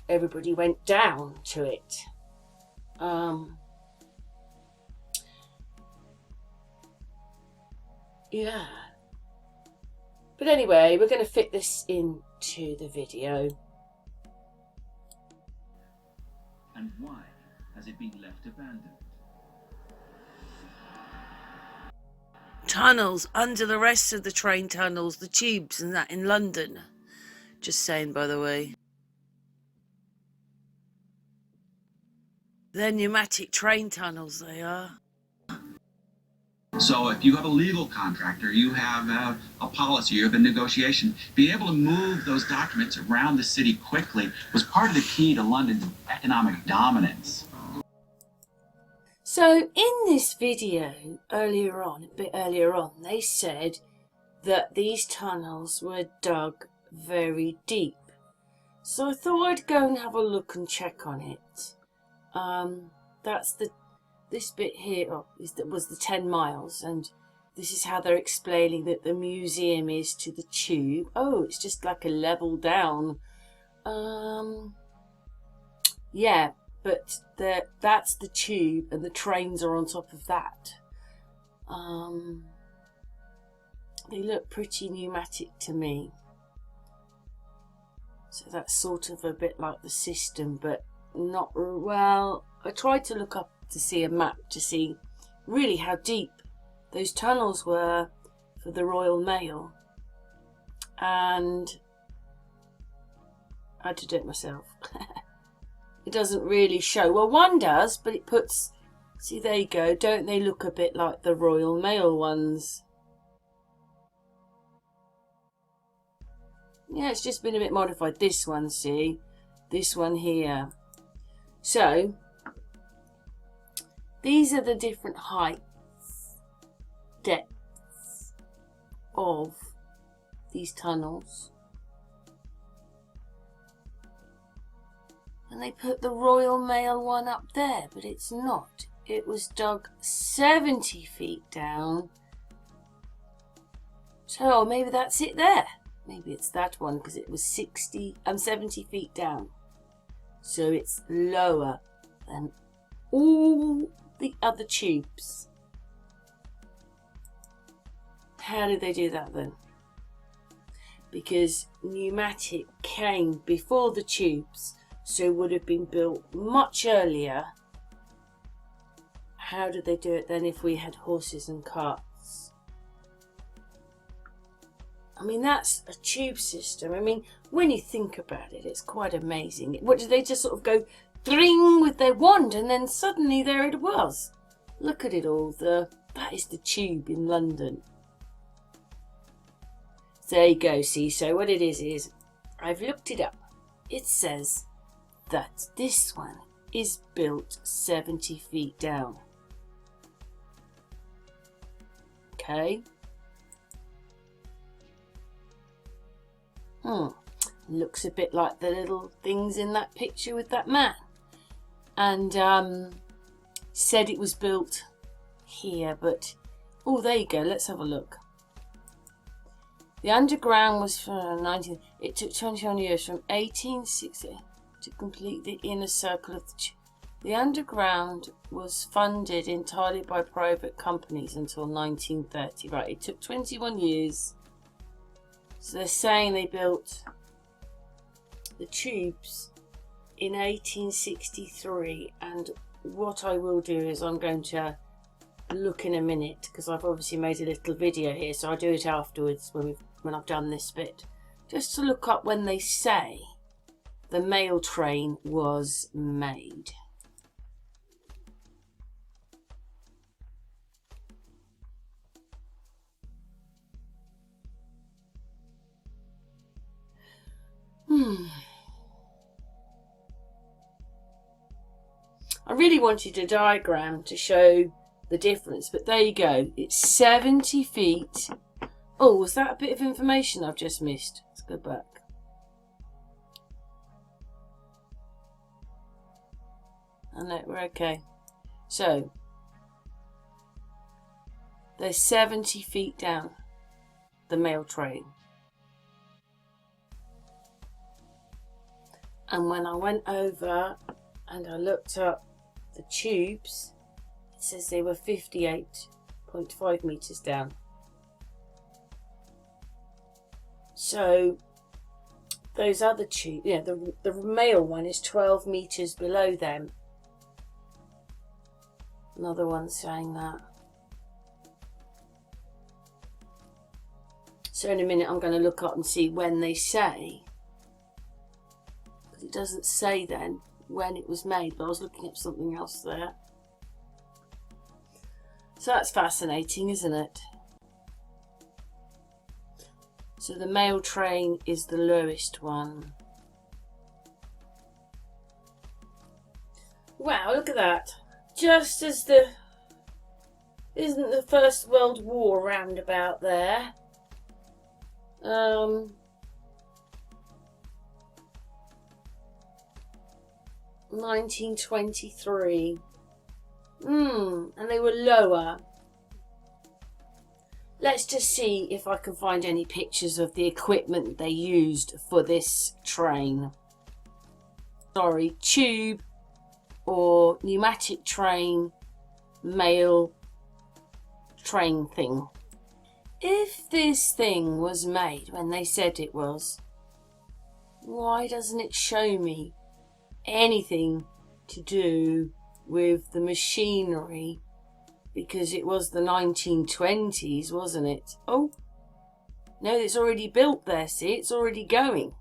Everybody went down to it. Yeah. But anyway, we're going to fit this into the video. And why has it been left abandoned? Tunnels under the rest of the train tunnels, the tubes and that in London. Just saying, by the way. They're pneumatic train tunnels, they are. So if you have a legal contractor, you have a policy, you have a negotiation, being able to move those documents around the city quickly was part of the key to London's economic dominance. So in this video a bit earlier on, they said that these tunnels were dug very deep. So I thought I'd go and have a look and check on it. This bit here was the 10 miles, and this is how they're explaining that the museum is to the tube. Oh, it's just like a level down. Yeah, but that's the tube, and the trains are on top of that. They look pretty pneumatic to me. So that's sort of a bit like the system, but not well. I tried to look up to see a map to see really how deep those tunnels were for the Royal Mail, and I had to do it myself. It doesn't really show. Well, one does, but it puts, see, there you go. Don't they look a bit like the Royal Mail ones? Yeah, it's just been a bit modified. This one, see? This one here. So these are the different heights, depths of these tunnels. And they put the Royal Mail one up there, but it's not. It was dug 70 feet down. So maybe that's it there. Maybe it's that one because it was 70 feet down. So it's lower than all the other tubes. How did they do that then? Because pneumatic came before the tubes, so would have been built much earlier. How did they do it then if we had horses and carts? I mean, that's a tube system. I mean, when you think about it, it's quite amazing. What did they just sort of go dring with their wand, and then suddenly there it was? Look at it all. That is the tube in London. So there you go. See, so what it is I've looked it up. It says that this one is built 70 feet down. Okay. Looks a bit like the little things in that picture with that man. And said it was built here, but oh, there you go. Let's have a look. The underground was from it took 21 years from 1860 to complete the inner circle of the tube. The underground was funded entirely by private companies until 1930. Right, it took 21 years. So they're saying they built the tubes in 1863, and what I will do is I'm going to look in a minute, because I've obviously made a little video here, so I'll do it afterwards when I've done this bit, just to look up when they say the mail train was made. I really wanted a diagram to show the difference, but there you go. It's 70 feet. Oh, was that a bit of information I've just missed? Let's go back. Oh no, we're okay. So, they're 70 feet down the mail train. And when I went over and I looked up the tubes, it says they were 58.5 metres down. So those other tubes, yeah, the mail one is 12 metres below them. Another one saying that. So in a minute I'm going to look up and see when they say. Because it doesn't say then when it was made, but I was looking up something else there. So that's fascinating, isn't it? So the mail train is the lowest one. Wow, look at that. Just as isn't the First World War round about there? 1923. And they were lower. Let's just see if I can find any pictures of the equipment they used for this train. Sorry, tube or pneumatic train, mail train thing. If this thing was made when they said it was, why doesn't it show me anything to do with the machinery? Because it was the 1920s, wasn't it? Oh, no, it's already built there, see, it's already going.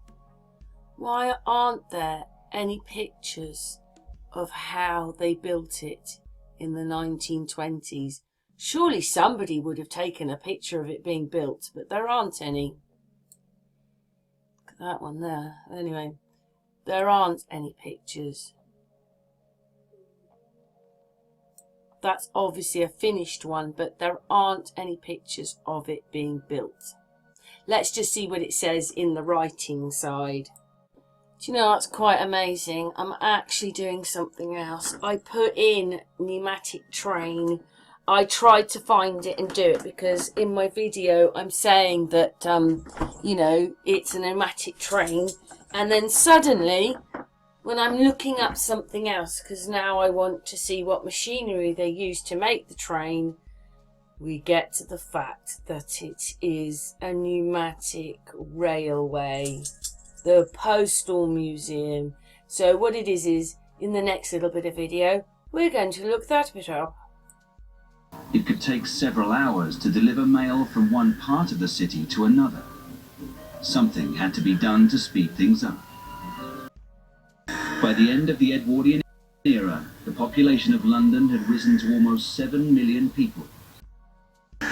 Why aren't there any pictures of how they built it in the 1920s? Surely somebody would have taken a picture of it being built, but there aren't any. Look at that one there. Anyway, there aren't any pictures. That's obviously a finished one, but there aren't any pictures of it being built. Let's just see what it says in the writing side. Do you know, that's quite amazing. I'm actually doing something else. I put in pneumatic train. I tried to find it and do it because in my video I'm saying that, you know, it's a pneumatic train. And then suddenly, when I'm looking up something else, because now I want to see what machinery they used to make the train, we get to the fact that it is a pneumatic railway, the Postal Museum. So what it is in the next little bit of video, we're going to look that bit up. It could take several hours to deliver mail from one part of the city to another. Something had to be done to speed things up. By the end of the Edwardian era, the population of London had risen to almost 7 million people.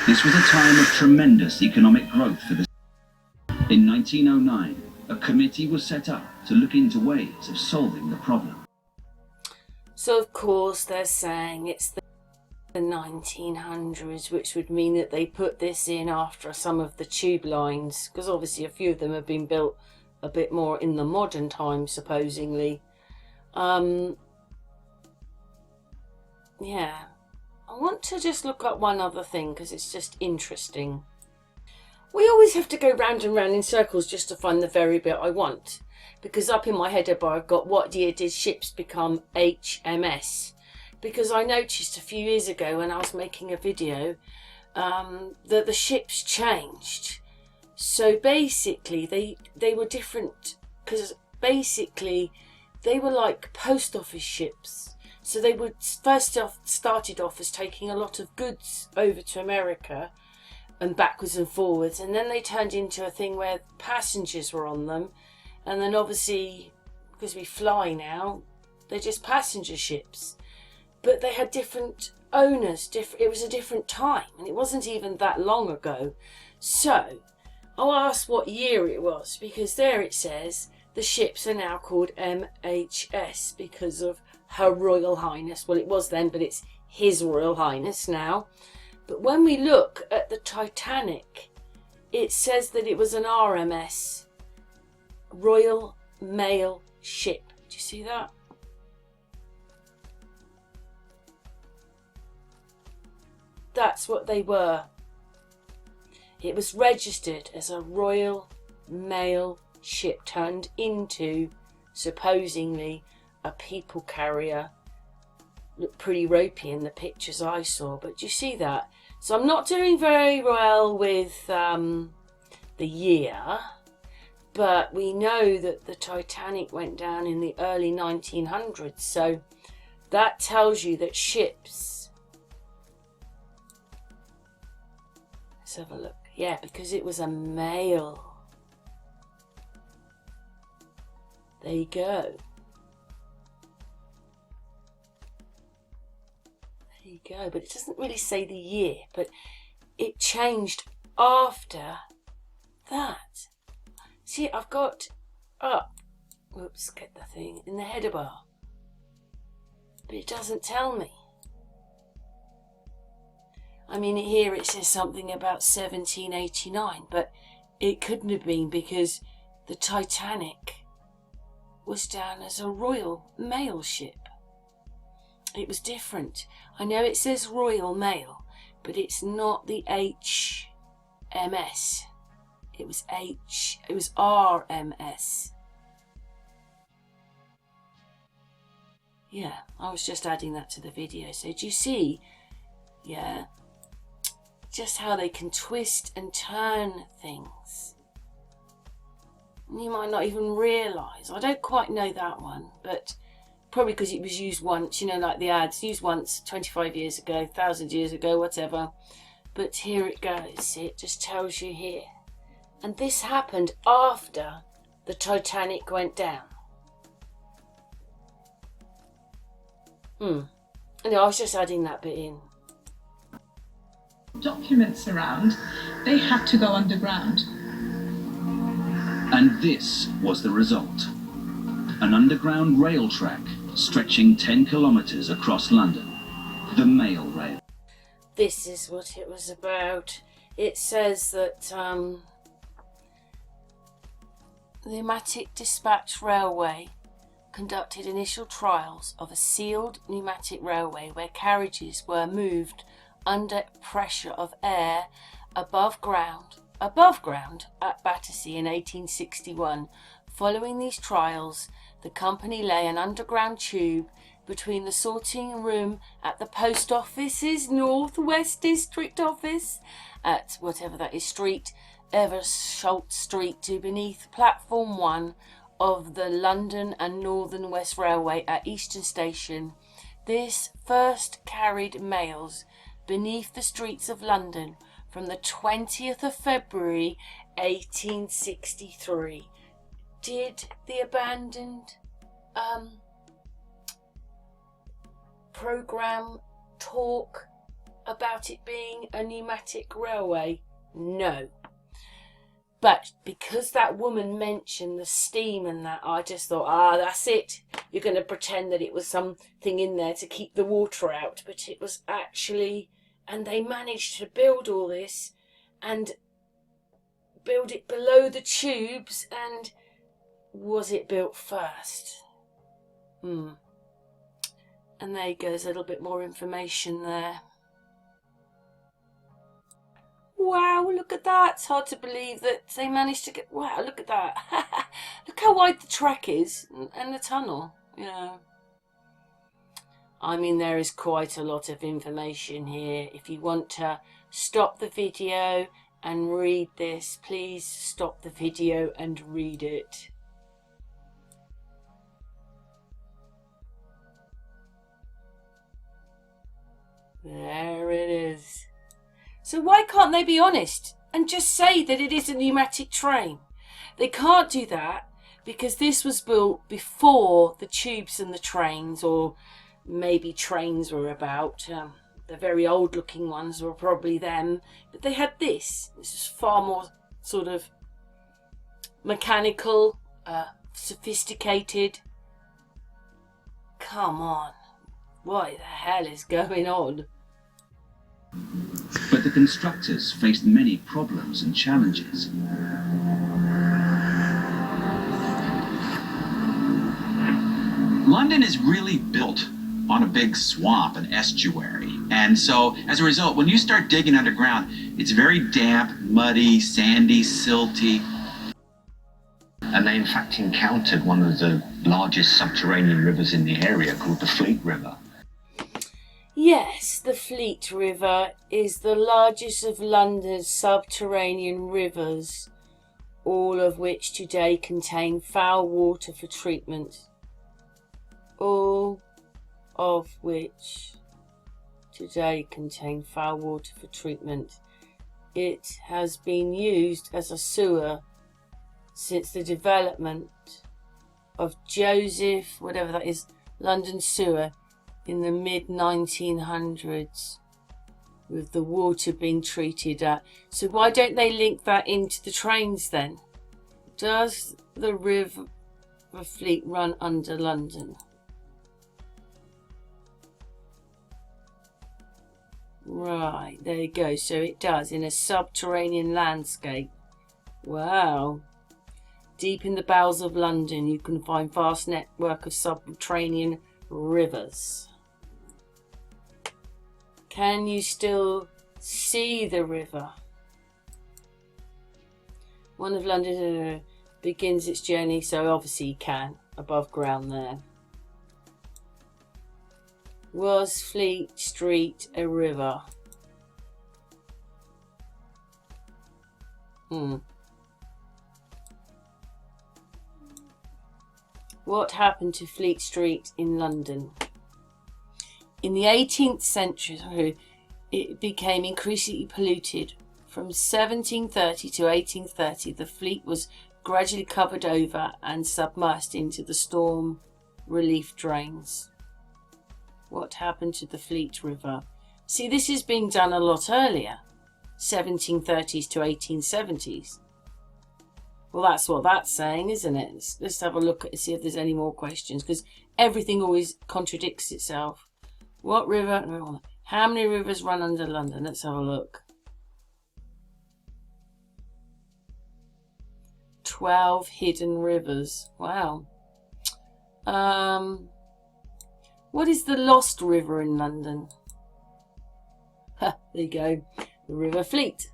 This was a time of tremendous economic growth for the city. In 1909, a committee was set up to look into ways of solving the problem. So of course they're saying it's the 1900s, which would mean that they put this in after some of the tube lines, because obviously a few of them have been built a bit more in the modern time, supposedly. Yeah, I want to just look up one other thing because it's just interesting. We always have to go round and round in circles just to find the very bit I want, because up in my header bar I've got what year did ships become HMS, because I noticed a few years ago when I was making a video that the ships changed. So basically they were different, because basically they were like post office ships. So they would started off as taking a lot of goods over to America and backwards and forwards, and then they turned into a thing where passengers were on them, and then obviously because we fly now, they're just passenger ships. But they had different owners, it was a different time, and it wasn't even that long ago. So I'll ask what year it was, because there it says the ships are now called MHS because of Her Royal Highness. Well, it was then, but it's His Royal Highness now. But when we look at the Titanic, it says that it was an RMS, Royal Mail Ship. Do you see that? That's what they were. It was registered as a Royal Mail ship turned into, supposedly, a people carrier. Looked pretty ropey in the pictures I saw, but do you see that? So I'm not doing very well with the year, but we know that the Titanic went down in the early 1900s, so that tells you that ships... Let's have a look. Yeah, because it was a mail. There you go. There you go. But it doesn't really say the year, but it changed after that. See, I've got up, whoops, get the thing, in the header bar. But it doesn't tell me. I mean, here it says something about 1789, but it couldn't have been because the Titanic was down as a Royal Mail ship. It was different. I know it says Royal Mail, but it's not the HMS. It was RMS. Yeah, I was just adding that to the video. So do you see? Yeah. Just how they can twist and turn things. You might not even realise. I don't quite know that one, but probably because it was used once, you know, like the ads, used once 25 years ago, 1,000 years ago, whatever. But here it goes. It just tells you here. And this happened after the Titanic went down. Anyway, I was just adding that bit in. Documents around, they had to go underground. And this was the result. An underground rail track stretching 10 kilometres across London. The Mail Rail. This is what it was about. It says that the Pneumatic Dispatch Railway conducted initial trials of a sealed pneumatic railway where carriages were moved under pressure of air above ground at Battersea in 1861. Following these trials, the company lay an underground tube between the sorting room at the post office's North West District office at whatever that is street, Eversholt Street, to beneath platform 1 of the London and Northern West Railway at Euston Station. This first carried mails beneath the streets of London from the 20th of February 1863. Did the abandoned programme talk about it being a pneumatic railway? No. But because that woman mentioned the steam and that, I just thought, that's it. You're going to pretend that it was something in there to keep the water out. But it was actually, and they managed to build all this and build it below the tubes. And was it built first? And there you go, there's a little bit more information there. Wow, look at that. It's hard to believe that they managed to get... Wow, look at that. Look how wide the track is and the tunnel, you know. I mean, there is quite a lot of information here. If you want to stop the video and read this, please stop the video and read it. There it is. So why can't they be honest and just say that it is a pneumatic train? They can't do that because this was built before the tubes and the trains, or maybe trains were about. The very old looking ones were probably them. But they had this. This is far more sort of mechanical, sophisticated come on. What the hell is going on? But the constructors faced many problems and challenges. London is really built on a big swamp, an estuary. And so, as a result, when you start digging underground, it's very damp, muddy, sandy, silty. And they in fact encountered one of the largest subterranean rivers in the area called the Fleet River. Yes, the Fleet River is the largest of London's subterranean rivers, all of which today contain foul water for treatment. All of which today contain foul water for treatment. It has been used as a sewer since the development of Joseph, whatever that is, London Sewer in the mid-1900s, with the water being treated at. So why don't they link that into the trains then? Does the River Fleet run under London? Right, there you go. So it does, in a subterranean landscape. Wow. Deep in the bowels of London, you can find vast network of subterranean rivers. Can you still see the river? One of London begins its journey, so obviously you can, above ground there. Was Fleet Street a river? What happened to Fleet Street in London? In the 18th century, it became increasingly polluted. From 1730 to 1830, the Fleet was gradually covered over and submersed into the storm relief drains. What happened to the Fleet River? See, this is being done a lot earlier, 1730s to 1870s. Well, that's what that's saying, isn't it? Let's have a look at see if there's any more questions, because everything always contradicts itself. What river? How many rivers run under London? Let's have a look. 12 hidden rivers. Wow. What is the lost river in London? Ha, there you go. The River Fleet.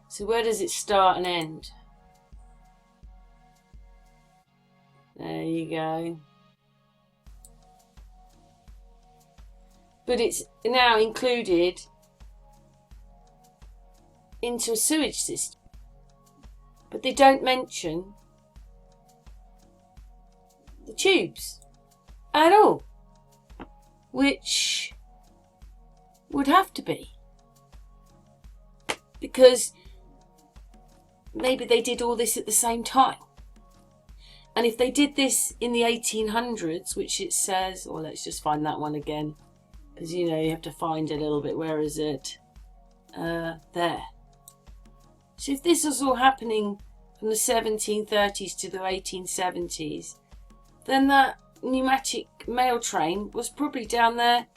So where does it start and end? There you go. But it's now included into a sewage system. But they don't mention the tubes at all, which would have to be, because maybe they did all this at the same time. And if they did this in the 1800s, which it says, or let's just find that one again, because you know you have to find a little bit. Where is it? There. So if this was all happening from the 1730s to the 1870s, then that pneumatic mail train was probably down there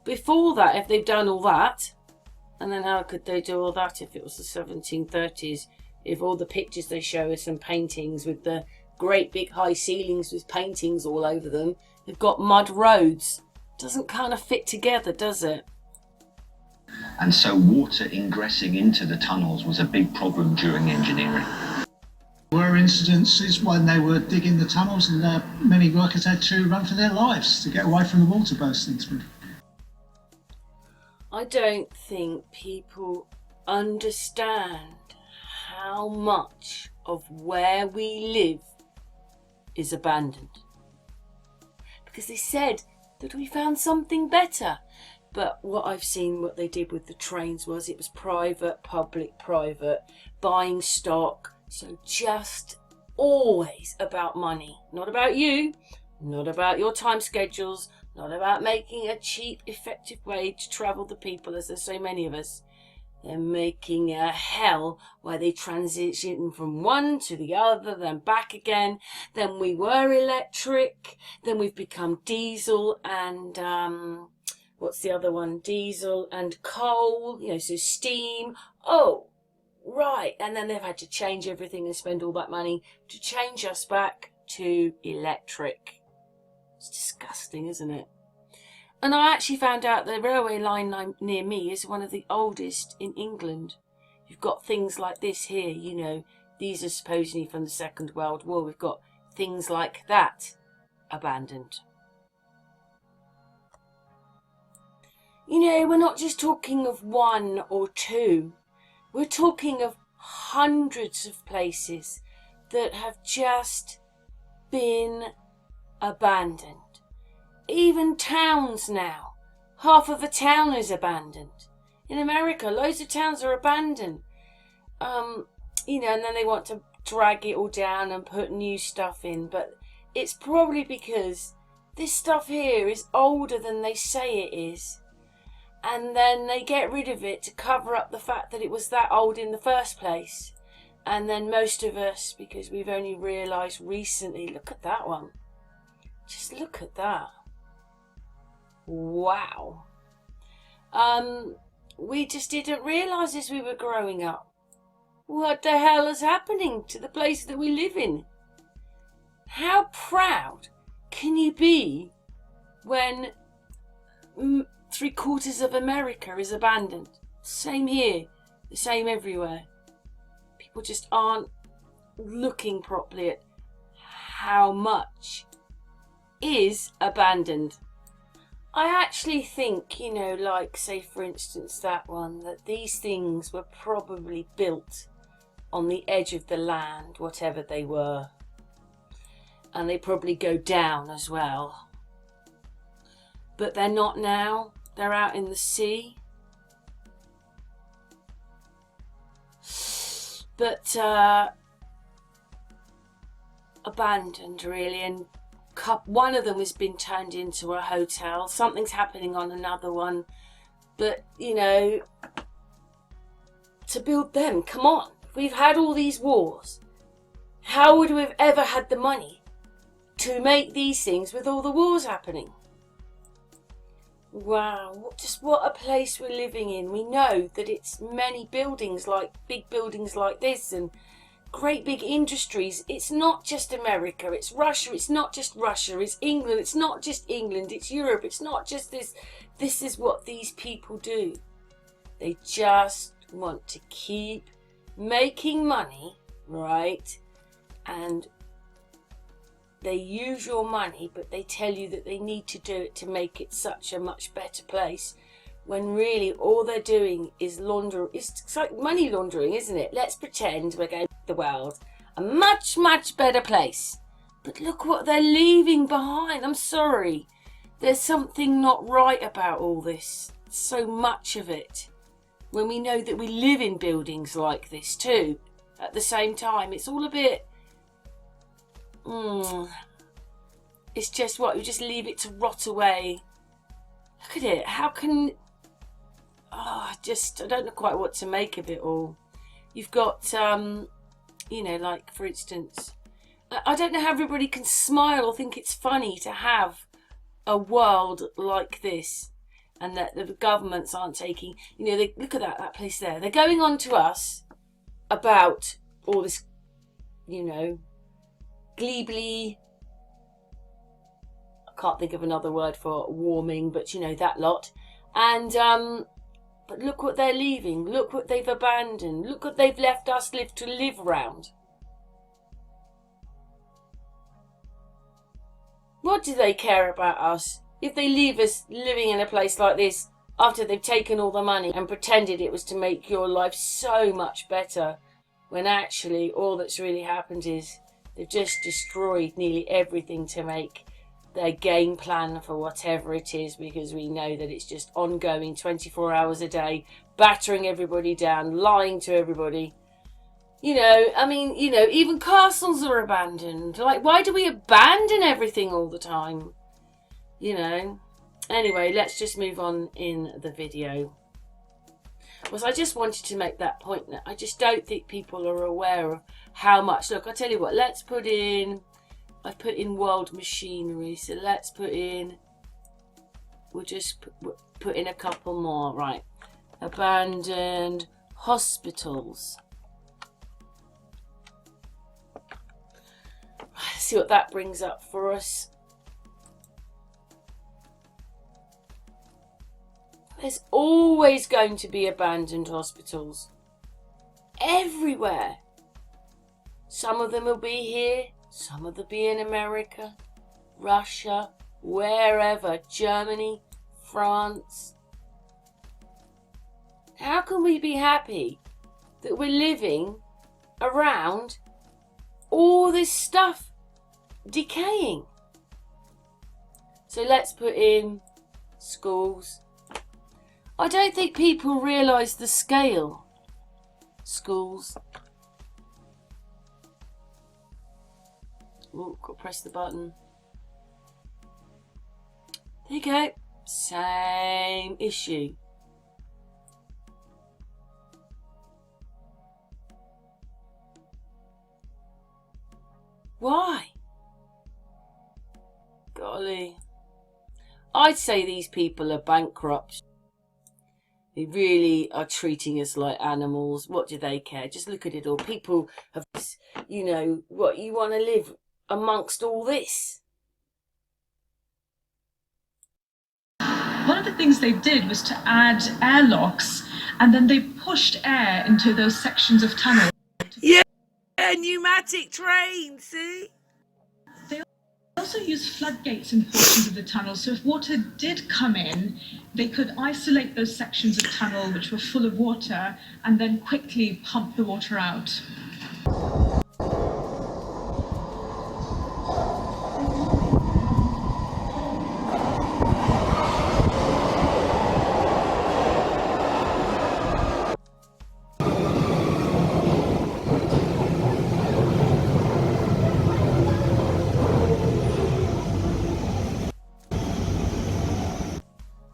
before that, if they've done all that. And then how could they do all that if it was the 1730s? If all the pictures they show us and paintings with the great big high ceilings with paintings all over them, they've got mud roads. Doesn't kind of fit together, does it? And so water ingressing into the tunnels was a big problem during engineering. There were incidences when they were digging the tunnels and many workers had to run for their lives to get away from the water bursting through. I don't think people understand how much of where we live is abandoned. Because they said that we found something better. But what I've seen, what they did with the trains was it was private, public, private, buying stock. So just always about money. Not about you, not about your time schedules, Not about making a cheap, effective way to travel the people, as there's so many of us. They're making a hell where they transition from one to the other, then back again. Then we were electric, then we've become diesel and, what's the other one? Diesel and coal, so steam. Oh, right. And then they've had to change everything and spend all that money to change us back to electric. It's disgusting, isn't it? And I actually found out the railway line near me is one of the oldest in England. You've got things like this here, these are supposedly from the Second World War. We've got things like that abandoned. We're not just talking of one or two. We're talking of hundreds of places that have just been abandoned. Even towns now. Half of a town is abandoned. In America, loads of towns are abandoned. And then they want to drag it all down and put new stuff in. But it's probably because this stuff here is older than they say it is. And then they get rid of it to cover up the fact that it was that old in the first place. And then most of us, because we've only realised recently, look at that one. Just look at that. Wow. We just didn't realise as we were growing up. What the hell is happening to the place that we live in? How proud can you be when 3/4 of America is abandoned? Same here, the same everywhere. People just aren't looking properly at how much is abandoned. I actually think, like, say for instance that one, that these things were probably built on the edge of the land, whatever they were. And they probably go down as well. But they're not now. They're out in the sea. But abandoned, really, and one of them has been turned into a hotel. Something's happening on another one. But, to build them, come on. We've had all these wars. How would we have ever had the money to make these things with all the wars happening? Wow, just what a place we're living in. We know that it's many buildings, like big buildings like this, and great big industries. It's not just America, it's Russia, it's not just Russia, it's England, it's not just England, it's Europe, it's not just this. This is what these people do. They just want to keep making money, right? And they use your money, but they tell you that they need to do it to make it such a much better place, when really all they're doing is launder. It's like money laundering, isn't it? Let's pretend we're going to make the world a much, much better place. But look what they're leaving behind. I'm sorry. There's something not right about all this. So much of it. When we know that we live in buildings like this too. At the same time, it's all a bit... It's just what, you just leave it to rot away. Look at it. How can... I don't know quite what to make of it all. You've got, like, for instance, I don't know how everybody can smile or think it's funny to have a world like this, and that the governments aren't taking, they look at that place there. They're going on to us about all this, gleebly, I can't think of another word for warming, but that lot. And but look what they're leaving. Look what they've abandoned. Look what they've left us to live round. What do they care about us if they leave us living in a place like this after they've taken all the money and pretended it was to make your life so much better, when actually all that's really happened is they've just destroyed nearly everything to make their game plan for whatever it is, because we know that it's just ongoing 24 hours a day, battering everybody down, lying to everybody. Even castles are abandoned. Like, why do we abandon everything all the time? you know. Anyway, let's just move on in the video. Because I just wanted to make that point that I just don't think people are aware of how much. Look, I'll tell you what, let's put in, I've put in world machinery, so let's put in, we'll just put in a couple more, right. Abandoned hospitals. Let's see what that brings up for us. There's always going to be abandoned hospitals. Everywhere. Some of them will be here. Some of them will be in America, Russia, wherever. Germany, France. How can we be happy that we're living around all this stuff decaying? So let's put in schools. I don't think people realise the scale. Schools. Oh, got to press the button. There you go. Same issue. Why? Golly. I'd say these people are bankrupt. They really are treating us like animals. What do they care? Just look at it all. People have, you know, what, you want to live amongst all this? One of the things they did was to add airlocks, and then they pushed air into those sections of tunnel. Yeah, pneumatic trains, see? They also used floodgates in portions of the tunnel, so if water did come in, they could isolate those sections of tunnel which were full of water and then quickly pump the water out.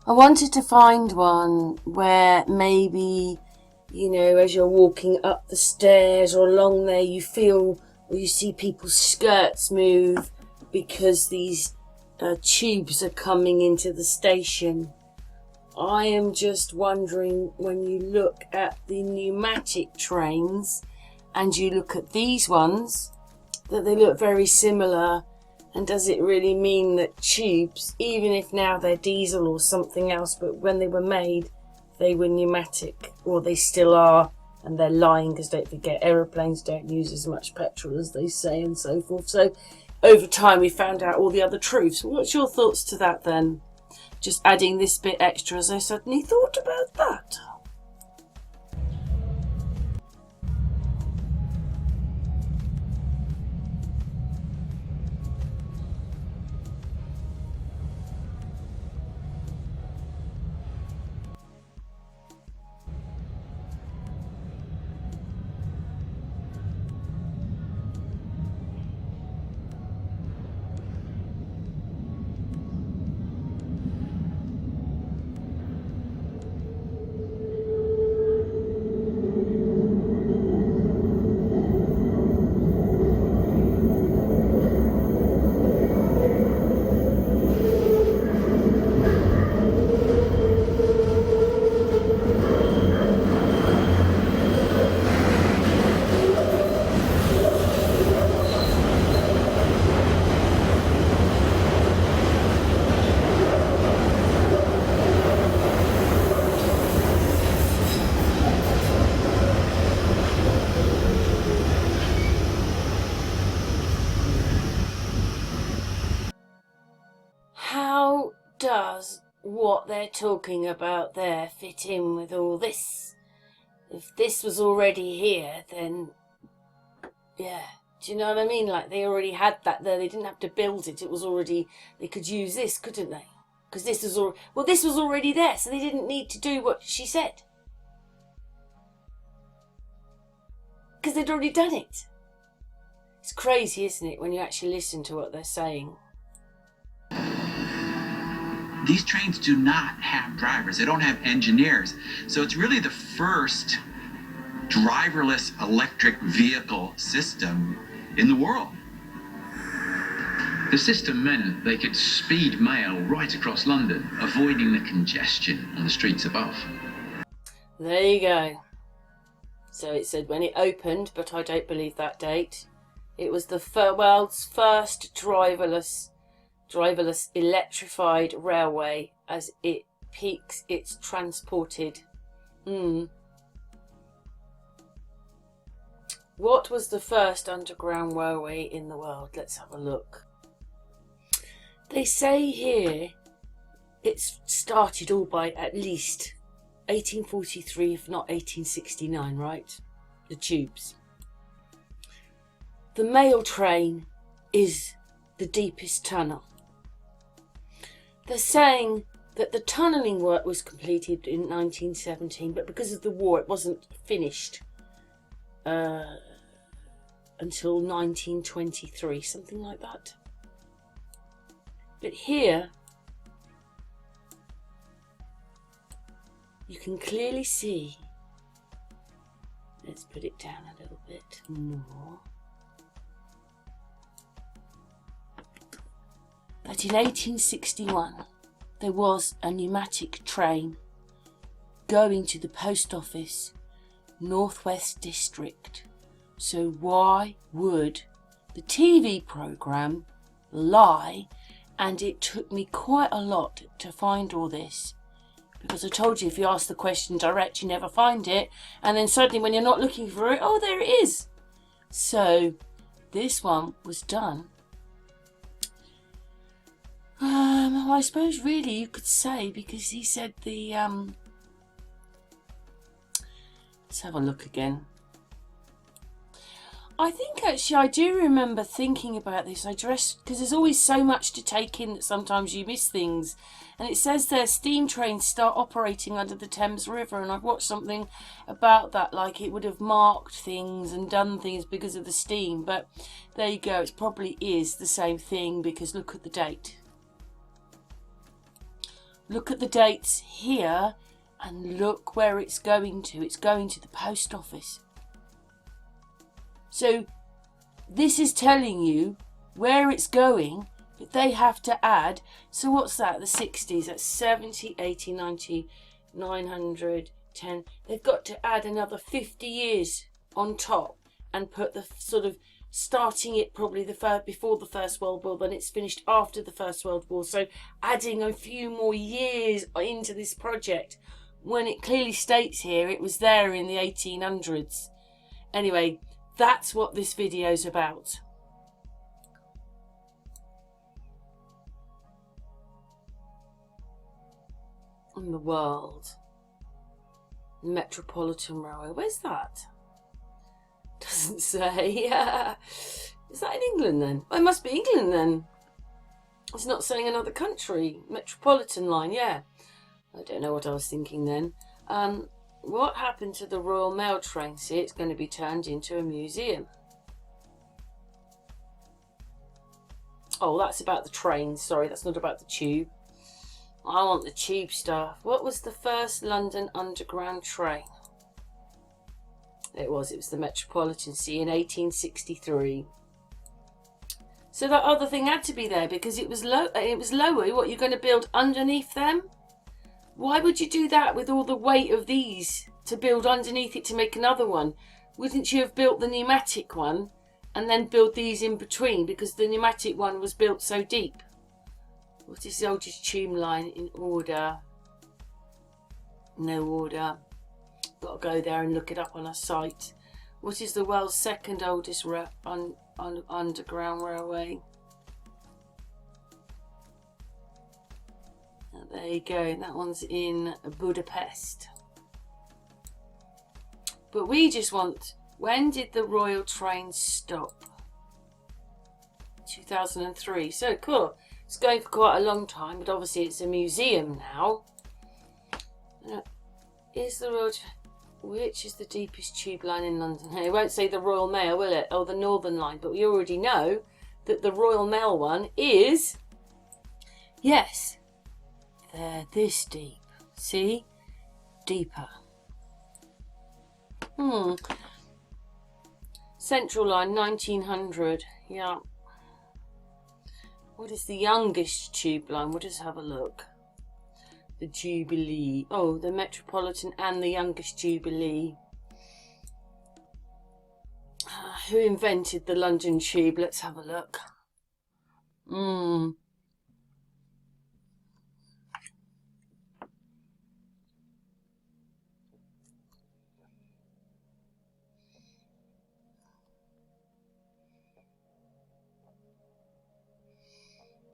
I wanted to find one where maybe, you know, as you're walking up the stairs or along there, you feel or you see people's skirts move because these tubes are coming into the station. I am just wondering, when you look at the pneumatic trains and you look at these ones, that they look very similar. And does it really mean that tubes, even if now they're diesel or something else, but when they were made, they were pneumatic, or they still are, and they're lying, because don't forget, aeroplanes don't use as much petrol as they say, and so forth. So over time we found out all the other truths. What's your thoughts to that then? Just adding this bit extra as I suddenly thought about that. How does what they're talking about there fit in with all this? If this was already here, then yeah, do you know what I mean? Like, they already had that there. They didn't have to build it. It was already, they could use this, couldn't they? Because this was all, well, this was already there, so they didn't need to do what she said, because they'd already done it. It's crazy, isn't it, when you actually listen to what they're saying? these trains do not have drivers. They don't have engineers. So it's really the first driverless electric vehicle system in the world. The system meant they could speed mail right across London, avoiding the congestion on the streets above. There you go. So it said when it opened, but I don't believe that date. It was the world's first driverless electrified railway as it peaks its transported. What was the first underground railway in the world? Let's have a look. They say here it's started all by at least 1843, if not 1869, right? The tubes. The mail train is the deepest tunnel. They're saying that the tunnelling work was completed in 1917, but because of the war it wasn't finished until 1923, something like that. But here you can clearly see, let's put it down a little bit more, that in 1861 there was a pneumatic train going to the post office, Northwest District. So why would the TV programme lie? And it took me quite a lot to find all this, because I told you if you ask the question direct you never find it, and then suddenly when you're not looking for it, oh, there it is. So this one was done. I suppose really you could say, because he said the let's have a look again. I think actually I do remember thinking about this. because there's always so much to take in that sometimes you miss things. And it says there steam trains start operating under the Thames River, and I've watched something about that, like it would have marked things and done things because of the steam. But there you go, it probably is the same thing, because look at the date. Look at the dates here and look where it's going to. It's going to the post office. So this is telling you where it's going, but they have to add. So what's that? The 60s, that's 70, 80, 90, 900, 10. They've got to add another 50 years on top and put the sort of starting it probably before the First World War, then it's finished after the First World War. So adding a few more years into this project, when it clearly states here it was there in the 1800s. Anyway, that's what this video's about. In the world, Metropolitan Railway, where's that? Doesn't say. Is that in England then? Oh, it must be England then. It's not saying another country. Metropolitan line, yeah. I don't know what I was thinking then. What happened to the Royal Mail train? See, it's going to be turned into a museum. Oh, that's about the train. Sorry, that's not about the tube. I want the tube stuff. What was the first London Underground train? It was the Metropolitan, see, in 1863. So that other thing had to be there because it was low. It was lower. What, you're going to build underneath them? Why would you do that with all the weight of these to build underneath it to make another one? Wouldn't you have built the pneumatic one and then build these in between, because the pneumatic one was built so deep? What is the oldest tube line in order? No order. Got to go there and look it up on a site. What is the world's second oldest underground railway? Oh, there you go. That one's in Budapest. But we just want, when did the Royal train stop? 2003. So cool. It's going for quite a long time, but obviously it's a museum now. Is the Royal... Which is the deepest tube line in London? It won't say the Royal Mail, will it? Or the Northern Line. But we already know that the Royal Mail one is, yes, They're this deep. See? Deeper. Central line, 1900. Yeah. What is the youngest tube line? We'll just have a look. The Jubilee. Oh, the Metropolitan and the youngest Jubilee. Who invented the London Tube? Let's have a look.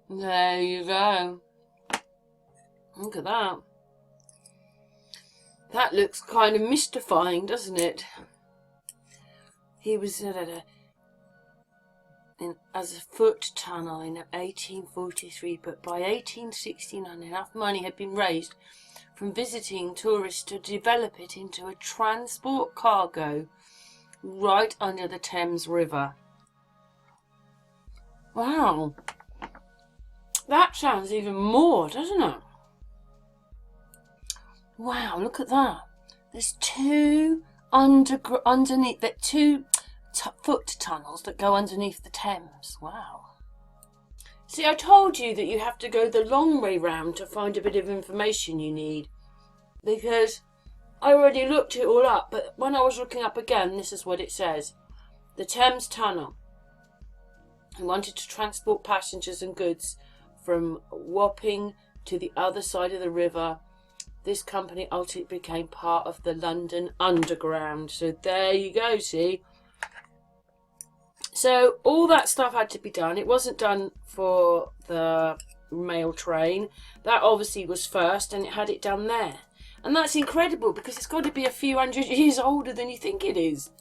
There you go. Look at that. That looks kind of mystifying, doesn't it? He was as a foot tunnel in 1843, but by 1869 enough money had been raised from visiting tourists to develop it into a transport cargo right under the Thames River. Wow. That sounds even more, doesn't it? Wow, look at that. There's two underneath, that foot tunnels that go underneath the Thames. Wow. See, I told you that you have to go the long way round to find a bit of information you need. Because I already looked it all up, but when I was looking up again, this is what it says. The Thames Tunnel. He wanted to transport passengers and goods from Wapping to the other side of the river. This company ultimately became part of the London Underground. So there you go, see? So all that stuff had to be done. It wasn't done for the mail train. That obviously was first, and it had it done there. And that's incredible, because it's got to be a few hundred years older than you think it is.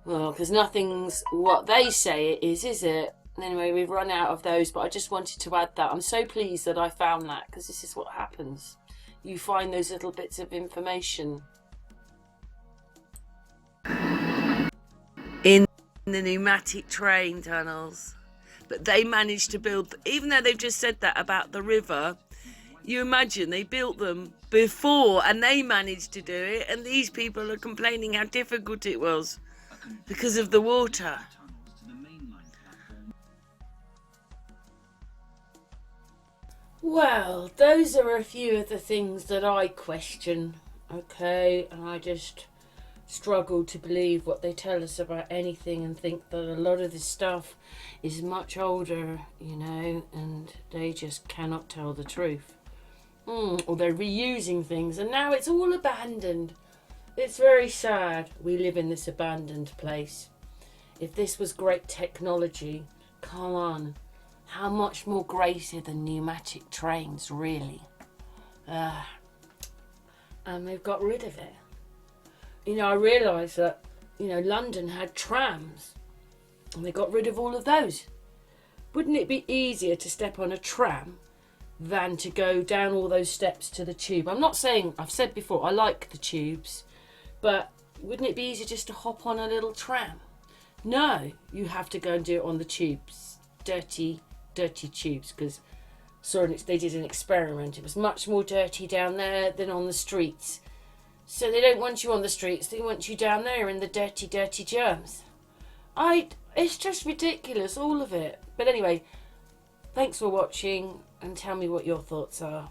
Well, because nothing's what they say it is it? Anyway, we've run out of those, but I just wanted to add that. I'm so pleased that I found that, because this is what happens. You find those little bits of information. In the pneumatic train tunnels. But they managed to build, even though they've just said that about the river, you imagine they built them before and they managed to do it, and these people are complaining how difficult it was because of the water. Well, those are a few of the things that I question, okay, and I just struggle to believe what they tell us about anything, and think that a lot of this stuff is much older, you know, and they just cannot tell the truth. Or they're reusing things, and now it's all abandoned. It's very sad we live in this abandoned place. If this was great technology, come on. How much more greater than pneumatic trains, really? And they've got rid of it. You know, I realise that, you know, London had trams, and they got rid of all of those. Wouldn't it be easier to step on a tram than to go down all those steps to the tube? I'm not saying, I've said before, I like the tubes, but wouldn't it be easier just to hop on a little tram? No, you have to go and do it on the tubes. Dirty tubes, because they did an experiment. It was much more dirty down there than on the streets. So they don't want you on the streets, they want you down there in the dirty germs. It's just ridiculous, all of it. But anyway, thanks for watching, and tell me what your thoughts are.